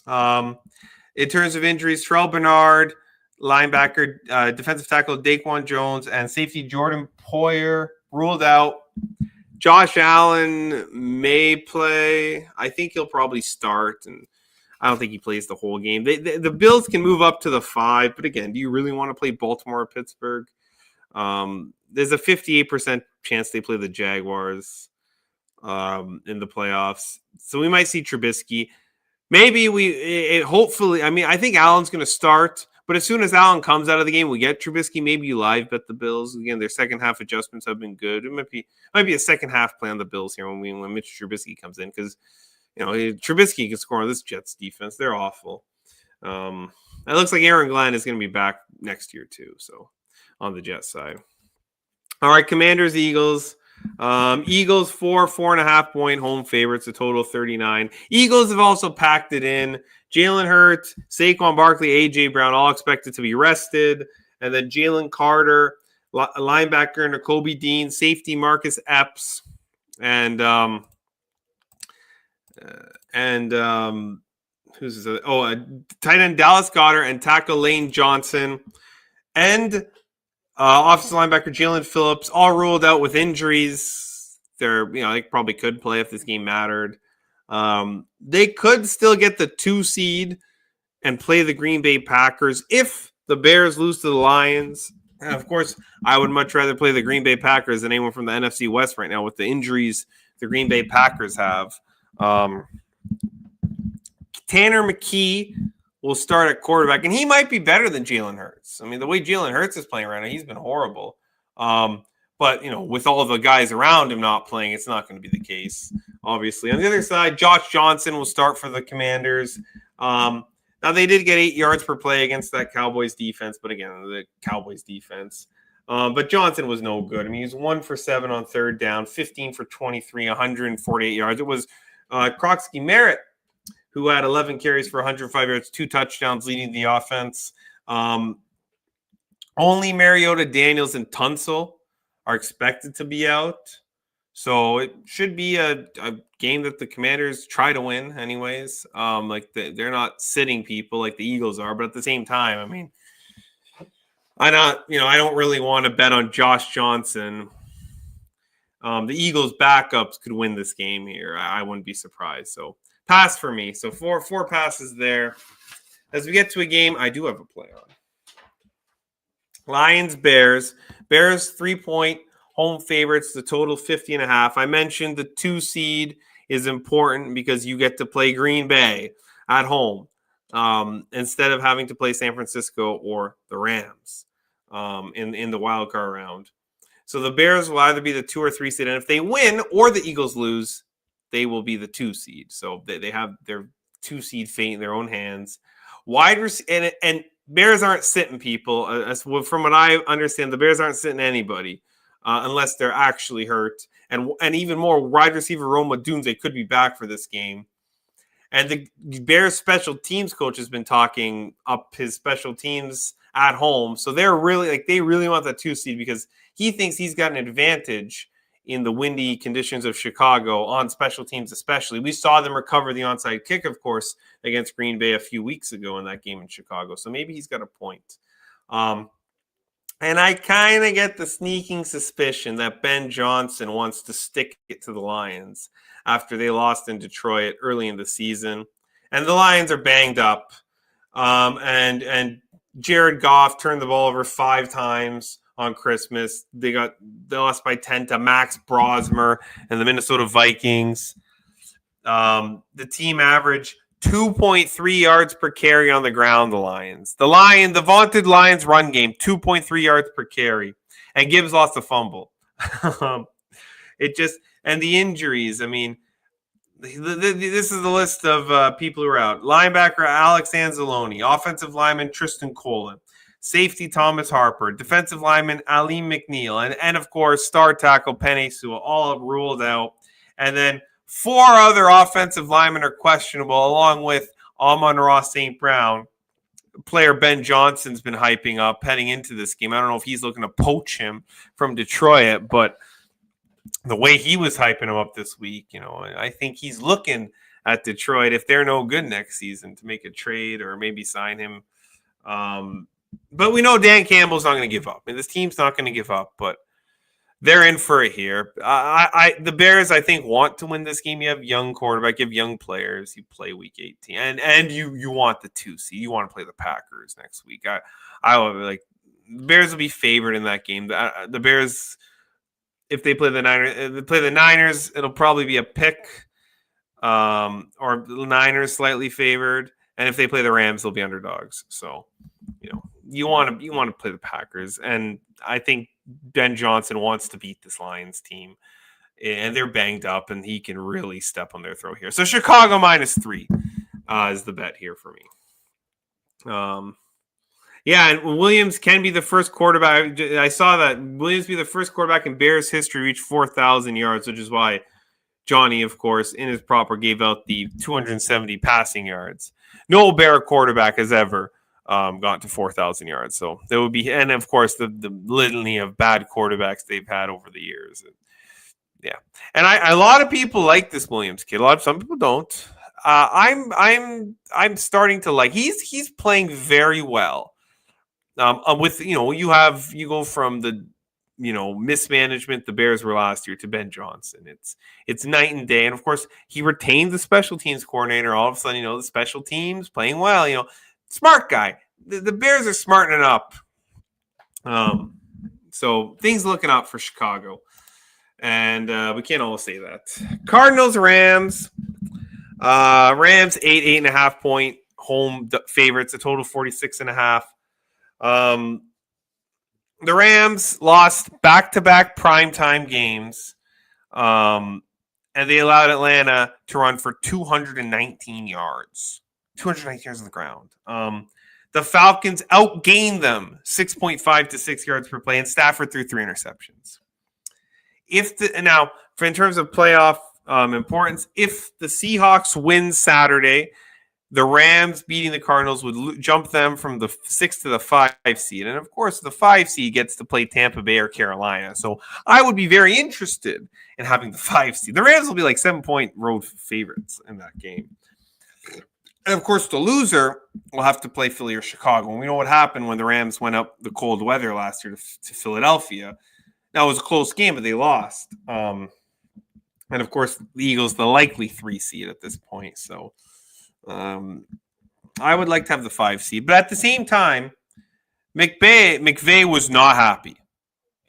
In terms of injuries, Terrell Bernard, linebacker, defensive tackle Daquan Jones, and safety Jordan Poyer ruled out. Josh Allen may play. I think he'll probably start, and I don't think he plays the whole game. The Bills can move up to the 5, but again, do you really want to play Baltimore or Pittsburgh? There's a 58% chance they play the Jaguars in the playoffs. So we might see Trubisky. Maybe hopefully, I think Allen's going to start, But as soon as Allen comes out of the game, we get Trubisky. Maybe you live bet the Bills again. Their second half adjustments have been good. It might be a second half play on the Bills here when Mitch Trubisky comes in, because Trubisky can score on this Jets defense. They're awful. It looks like Aaron Glenn is going to be back next year too. So on the Jets side. All right, Commanders, Eagles. Eagles 4.5 point home favorites, a total of 39. Eagles have also packed it in. Jalen Hurts, Saquon Barkley, A.J. Brown, all expected to be rested. And then Jalen Carter, linebacker Nakobe Dean, safety Marcus Epps, and who's this? Tight end Dallas Goedert and tackle Lane Johnson. And offensive linebacker Jalen Phillips, all ruled out with injuries. They probably could play if this game mattered. They could still get the 2 seed and play the Green Bay Packers if the Bears lose to the Lions. And of course, I would much rather play the Green Bay Packers than anyone from the NFC West right now with the injuries the Green Bay Packers have. Tanner McKee will start at quarterback, and he might be better than Jalen Hurts. I mean, the way Jalen Hurts is playing right now, he's been horrible. But, with all the guys around him not playing, it's not going to be the case, obviously. On the other side, Josh Johnson will start for the Commanders. Now, they did get 8 yards per play against that Cowboys defense, but again, the Cowboys defense. But Johnson was no good. I mean, he was 1 for 7 on third down, 15 for 23, 148 yards. It was Kroxky Merritt who had 11 carries for 105 yards, 2 touchdowns, leading the offense. Only Mariota, Daniels, and Tunsil are expected to be out. So it should be a game that the Commanders try to win anyways. They're not sitting people like the Eagles are, but at the same time, I mean, I don't really want to bet on Josh Johnson. The Eagles backups could win this game here. I wouldn't be surprised. So pass for me. So four passes there. As we get to a game, I do have a play on. Lions, Bears. Bears 3-point home favorites, the total 50.5. I mentioned the 2 seed is important because you get to play Green Bay at home instead of having to play San Francisco or the Rams in the wild card round. So the Bears will either be the 2 or 3 seed, and if they win or the Eagles lose, they will be the 2 seed. So they have their 2 seed fate in their own hands. And Bears aren't sitting people. From what I understand, the Bears aren't sitting anybody unless they're actually hurt. And even more, wide receiver Rome Odunze could be back for this game. And the Bears special teams coach has been talking up his special teams at home. So they really want that 2 seed because he thinks he's got an advantage in the windy conditions of Chicago on special teams especially. We saw them recover the onside kick, of course, against Green Bay a few weeks ago in that game in Chicago. So maybe he's got a point. And I kind of get the sneaking suspicion that Ben Johnson wants to stick it to the Lions after they lost in Detroit early in the season. And the Lions are banged up. And Jared Goff turned the ball over 5 times on Christmas. They lost by 10 to Max Brosmer and the Minnesota Vikings. The team averaged 2.3 yards per carry on the ground, the Lions. The vaunted Lions run game, 2.3 yards per carry. And Gibbs lost a fumble. And the injuries, I mean, this is the list of people who are out. Linebacker Alex Anzalone, offensive lineman Tristan Colin, safety Thomas Harper, defensive lineman Aleem McNeil, and of course, star tackle Penei Sewell, all ruled out. And then 4 other offensive linemen are questionable, along with Amon-Ra St. Brown. Player Ben Johnson's been hyping up heading into this game. I don't know if he's looking to poach him from Detroit, but the way he was hyping him up this week, I think he's looking at Detroit, if they're no good next season, to make a trade or maybe sign him. But we know Dan Campbell's not going to give up. This team's not going to give up, but they're in for it here. The Bears, I think, want to win this game. You have young quarterback, you have young players. You play Week 18, and you want the 2 seed. You want to play the Packers next week. I would the Bears will be favored in that game. The Bears, if they play the Niners, it'll probably be a pick, or the Niners slightly favored. And if they play the Rams, they'll be underdogs. So, you want to play the Packers, and I think Ben Johnson wants to beat this Lions team, and they're banged up, and he can really step on their throat here. So Chicago -3 is the bet here for me. Yeah, and Williams can be the first quarterback. I saw that Williams be the first quarterback in Bears history to reach 4,000 yards, which is why Johnny, of course, in his proper gave out the 270 passing yards. No Bear quarterback has ever gotten to 4,000 yards. So there would be, and of course, the litany of bad quarterbacks they've had over the years. Yeah, and a lot of people like this Williams kid. Some people don't. I'm starting to like. He's playing very well. With you go from the mismanagement the Bears were last year to Ben Johnson. It's night and day, and of course he retained the special teams coordinator. All of a sudden, the special teams playing well. Smart guy. The Bears are smartening up. So things looking up for Chicago, and we can't all say that. Cardinals Rams. Rams 8.5 point home favorites. A total 46.5. The Rams lost back-to-back primetime games, and they allowed Atlanta to run for 219 yards. 219 yards on the ground. The Falcons outgained them 6.5 to 6 yards per play, and Stafford threw 3 interceptions. In terms of playoff importance, if the Seahawks win Saturday, the Rams beating the Cardinals would jump them from the 6 to the 5 seed. And, of course, the 5 seed gets to play Tampa Bay or Carolina. So I would be very interested in having the 5 seed. The Rams will be like 7-point road favorites in that game. And, of course, the loser will have to play Philly or Chicago. And we know what happened when the Rams went up the cold weather last year to Philadelphia. That was a close game, but they lost. And, of course, the Eagles, the likely 3 seed at this point. So I would like to have the 5 seed, but at the same time, McVay was not happy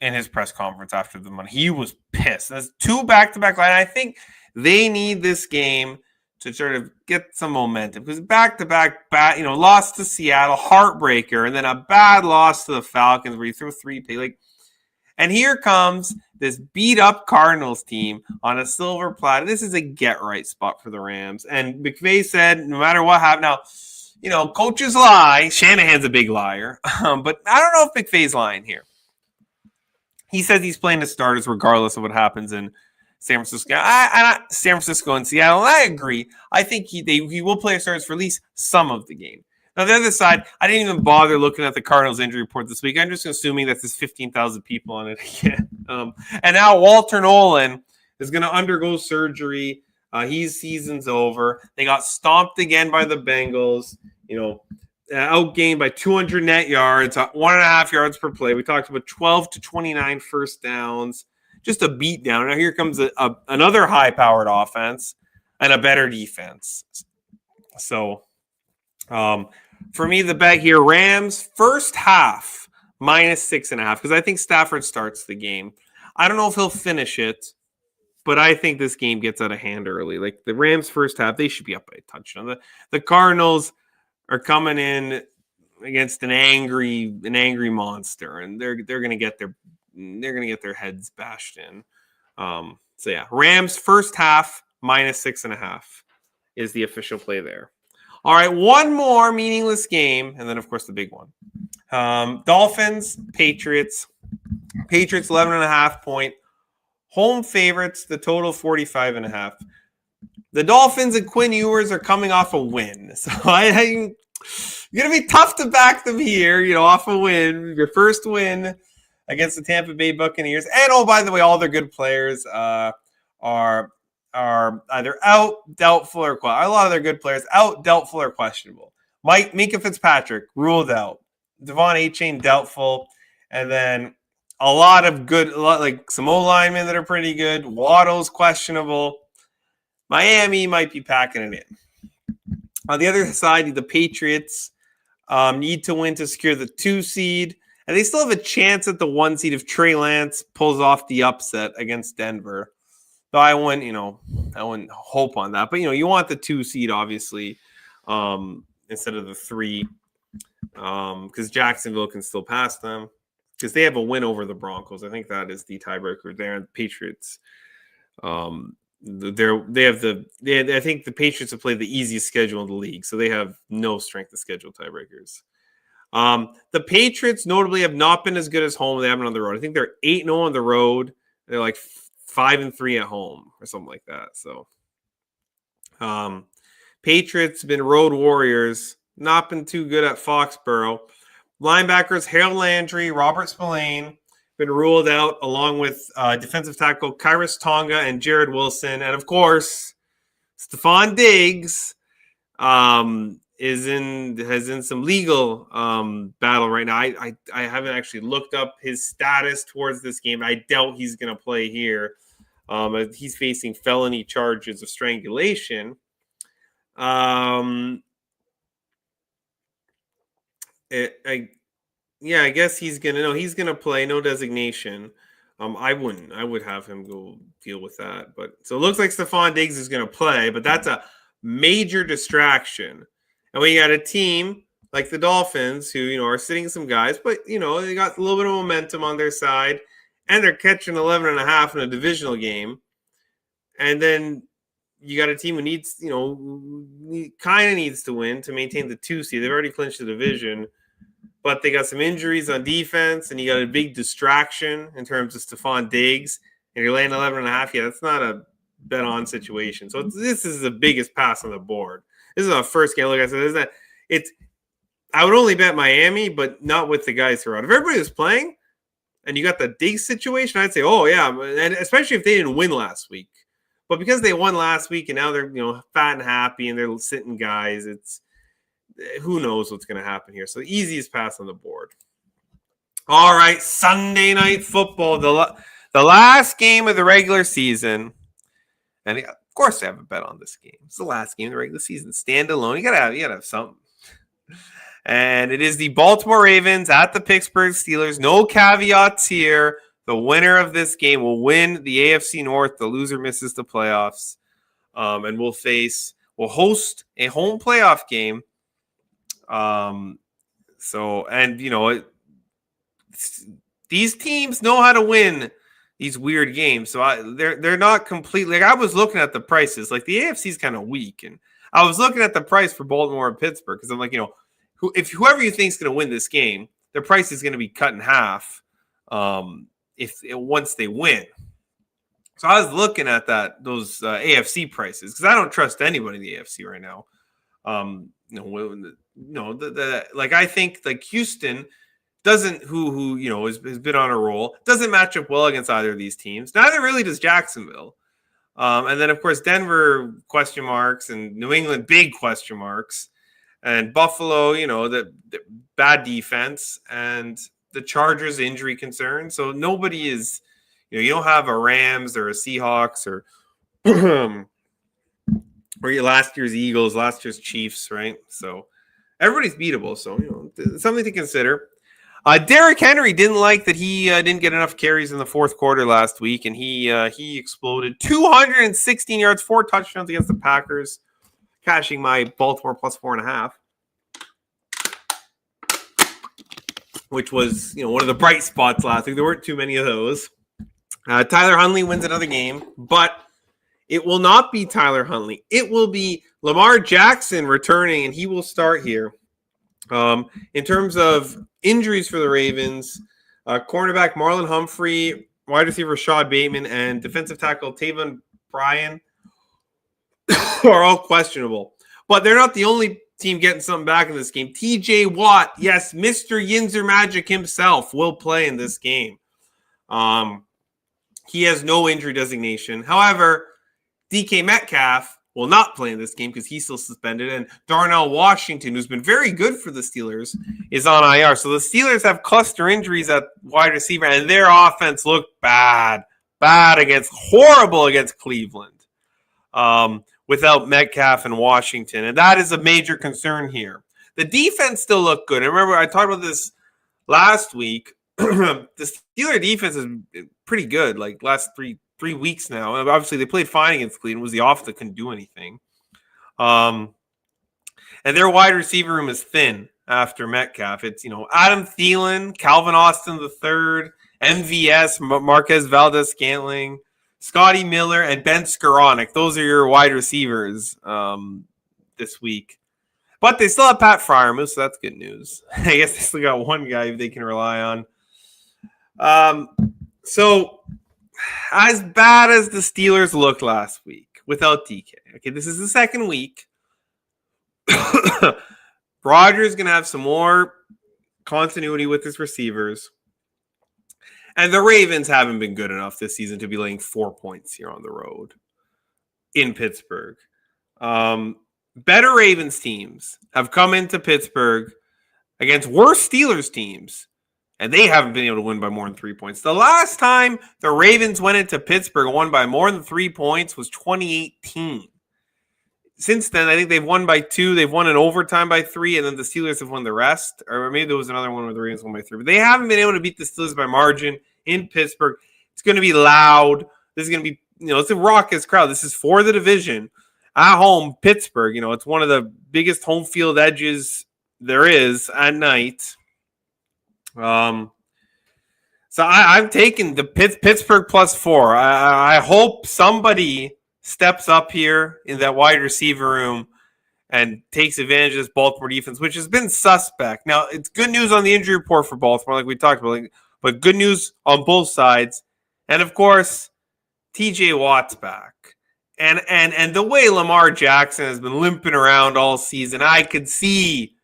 in his press conference after the money. He was pissed. That's 2 back-to-back line. I think they need this game to sort of get some momentum because back-to-back, lost to Seattle, heartbreaker, and then a bad loss to the Falcons where you threw 3 pay. And here comes this beat-up Cardinals team on a silver platter. This is a get-right spot for the Rams. And McVay said, no matter what happens, now, coaches lie. Shanahan's a big liar. But I don't know if McVay's lying here. He says he's playing the starters regardless of what happens in San Francisco. San Francisco and Seattle. And I agree. I think he will play the starters for at least some of the game. Now, the other side, I didn't even bother looking at the Cardinals injury report this week. I'm just assuming that there's 15,000 people on it again. And now Walter Nolan is going to undergo surgery. His season's over. They got stomped again by the Bengals, outgained by 200 net yards, 1.5 yards per play. We talked about 12 to 29 first downs. Just a beat down. Now here comes another high-powered offense and a better defense. So, for me, the bet here, Rams first half -6.5 because I think Stafford starts the game. I don't know if he'll finish it, but I think this game gets out of hand early. Like the Rams first half, they should be up by a touchdown. The Cardinals are coming in against an angry monster, and they're gonna get their heads bashed in. So yeah, Rams first half -6.5 is the official play there. All right, one more meaningless game, and then, of course, the big one. Dolphins, Patriots. Patriots, 11.5 point. Home favorites, the total 45.5. The Dolphins and Quinn Ewers are coming off a win. So it's going to be tough to back them here, off a win. Your first win against the Tampa Bay Buccaneers. And, oh, by the way, all their good players are either out, doubtful, or a lot of their good players out, doubtful, or questionable. Minka Fitzpatrick ruled out. Devon Achane doubtful, and then a lot like some O-linemen that are pretty good. Waddle's questionable. Miami might be packing it in. On the other side, the Patriots need to win to secure the 2 seed, and they still have a chance at the 1 seed if Trey Lance pulls off the upset against Denver. So I wouldn't hope on that. But, you want the 2 seed, obviously, instead of the 3. because Jacksonville can still pass them because they have a win over the Broncos. I think that is the tiebreaker there. The Patriots, I think the Patriots have played the easiest schedule in the league, so they have no strength of schedule tiebreakers. The Patriots notably have not been as good as home. They haven't on the road. I think they're 8-0 on the road. They're like 5-3 at home or something like that. So, Patriots been road warriors. Not been too good at Foxborough. Linebackers Harold Landry, Robert Spillane been ruled out, along with defensive tackle Kyrus Tonga and Jared Wilson, and of course Stephon Diggs has in some legal battle right now. I haven't actually looked up his status towards this game. I doubt he's going to play here. He's facing felony charges of strangulation. I guess he's gonna play. No designation. I would have him go deal with that. But so it looks like Stephon Diggs is gonna play, but that's a major distraction. And we got a team like the Dolphins who, are sitting some guys, but they got a little bit of momentum on their side, and they're catching 11.5 in a divisional game. And then you got a team who needs, kind of needs to win to maintain the 2 seed. They've already clinched the division, but they got some injuries on defense, and you got a big distraction in terms of Stephon Diggs, and you're laying 11.5. Yeah, that's not a bet-on situation. So this is the biggest pass on the board. This is our first game. Like I said, I would only bet Miami, but not with the guys who are out. If everybody was playing, and you got the Diggs situation, I'd say, oh yeah, and especially if they didn't win last week. But because they won last week and now they're fat and happy and they're sitting guys, it's who knows what's going to happen here. So the easiest pass on the board. All right, Sunday Night Football, the last game of the regular season, and of course I have a bet on this game. It's the last game of the regular season, standalone. You gotta have something. And it is the Baltimore Ravens at the Pittsburgh Steelers. No caveats here. The winner of this game will win the AFC North. The loser misses the playoffs. And will host a home playoff game. These teams know how to win these weird games. So they're not completely. Like, I was looking at the prices. Like, the AFC is kind of weak. And I was looking at the price for Baltimore and Pittsburgh because I'm like, if whoever you think is going to win this game, their price is going to be cut in half. Once they win. So I was looking at those AFC prices because I don't trust anybody in the AFC right now. I think like Houston doesn't, who has been on a roll, doesn't match up well against either of these teams. Neither really does Jacksonville. And then of course Denver question marks and New England big question marks, and Buffalo, the bad defense, and the Chargers injury concern. So nobody is, you don't have a Rams or a Seahawks or your last year's Eagles, last year's Chiefs, right? So everybody's beatable. So, something to consider. Derrick Henry didn't like that he didn't get enough carries in the fourth quarter last week, and he exploded 216 yards, 4 touchdowns against the Packers, cashing my Baltimore plus 4.5. Which was, one of the bright spots last week. There weren't too many of those. Tyler Huntley wins another game, but it will not be Tyler Huntley. It will be Lamar Jackson returning, and he will start here. In terms of injuries for the Ravens, cornerback Marlon Humphrey, wide receiver Rashad Bateman, and defensive tackle Taven Bryan are all questionable. But they're not the only team getting something back in this game. TJ Watt, yes, Mr. Yinzer Magic himself will play in this game. He has no injury designation. However, DK Metcalf will not play in this game because he's still suspended. And Darnell Washington, who's been very good for the Steelers, is on IR. So the Steelers have cluster injuries at wide receiver, and their offense looked horrible against Cleveland. Without Metcalf and Washington. And that is a major concern here. The defense still looked good. And remember, I talked about this last week. The Steelers defense is pretty good, like last three weeks now. And obviously, they played fine against Cleveland. It was the offense that couldn't do anything. And their wide receiver room is thin. after Metcalf. It's, Adam Thielen, Calvin Austin III, MVS, Marquez Valdez-Scantling, Scotty Miller, and Ben Skoranek. Those are your wide receivers this week. But they still have Pat Freiermuth, so that's good news. I guess they still got one guy they can rely on. So, as bad as the Steelers looked last week without DK, okay, this is the second week. Rodgers going to have some more continuity with his receivers. And the Ravens haven't been good enough this season to be laying 4 points here on the road in Pittsburgh. Better Ravens teams have come into Pittsburgh against worse Steelers teams, and they haven't been able to win by more than 3 points. The last time the Ravens went into Pittsburgh and won by more than 3 points was 2018. Since then, I think they've won by 2. They've won in overtime by 3, and then the Steelers have won the rest. Or maybe there was another one where the Ravens won by 3. But they haven't been able to beat the Steelers by margin in Pittsburgh. It's going to be loud. This is going to be, it's a raucous crowd. This is for the division. At home, Pittsburgh, it's one of the biggest home field edges there is at night. So I'm taking the Pittsburgh +4. I hope somebody steps up here in that wide receiver room and takes advantage of this Baltimore defense, which has been suspect. Now, it's good news on the injury report for Baltimore, like we talked about, but good news on both sides. And, of course, TJ Watt's back. And the way Lamar Jackson has been limping around all season, I could see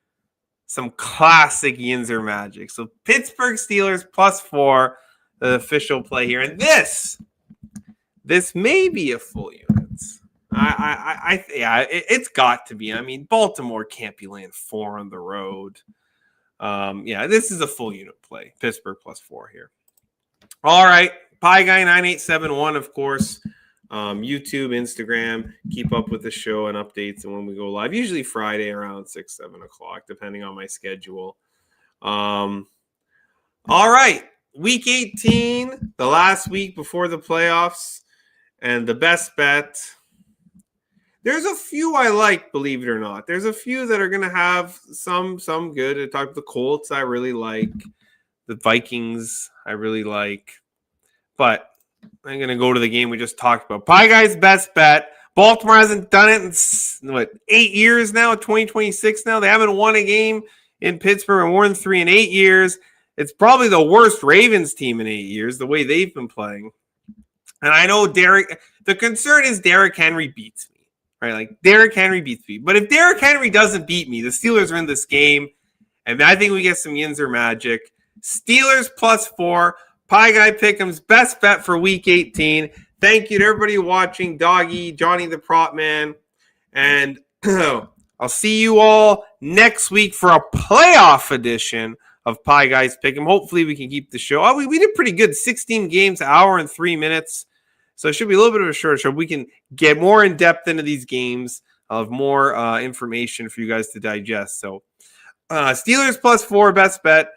some classic Yinzer magic. So Pittsburgh Steelers +4, the official play here. And this may be a full unit. It's got to be. I mean, Baltimore can't be laying 4 on the road. This is a full unit play. Pittsburgh +4 here. All right. Pieguy 9871, of course. YouTube, Instagram, keep up with the show and updates and when we go live, usually Friday around 6-7 o'clock, depending on my schedule. All right, week 18, the last week before the playoffs, and the best bet. There's a few I like, believe it or not. There's a few that are going to have some good. I talked about the Colts, I really like. The Vikings, I really like. But I'm going to go to the game we just talked about. Pieguy's best bet. Baltimore hasn't done it in, 8 years now? 2026 now? They haven't won a game in Pittsburgh and more than 3 in 8 years. It's probably the worst Ravens team in 8 years, the way they've been playing. And I know the concern is Derrick Henry beats me. Right? Like, Derrick Henry beats me. But if Derrick Henry doesn't beat me, the Steelers are in this game. And I think we get some Yinzer magic. Steelers +4. Pieguy Pick'em's best bet for week 18. Thank you to everybody watching. Doggy, Johnny the Prop Man. And I'll see you all next week for a playoff edition of Pieguy's Pick'em. Hopefully we can keep the show. Oh, we did pretty good. 16 games, an hour and 3 minutes. So it should be a little bit of a shorter show. We can get more in depth into these games. I'll have more information for you guys to digest. So Steelers +4, best bet.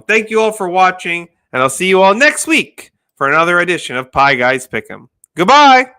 Thank you all for watching. And I'll see you all next week for another edition of Pieguy's Pick'em. Goodbye.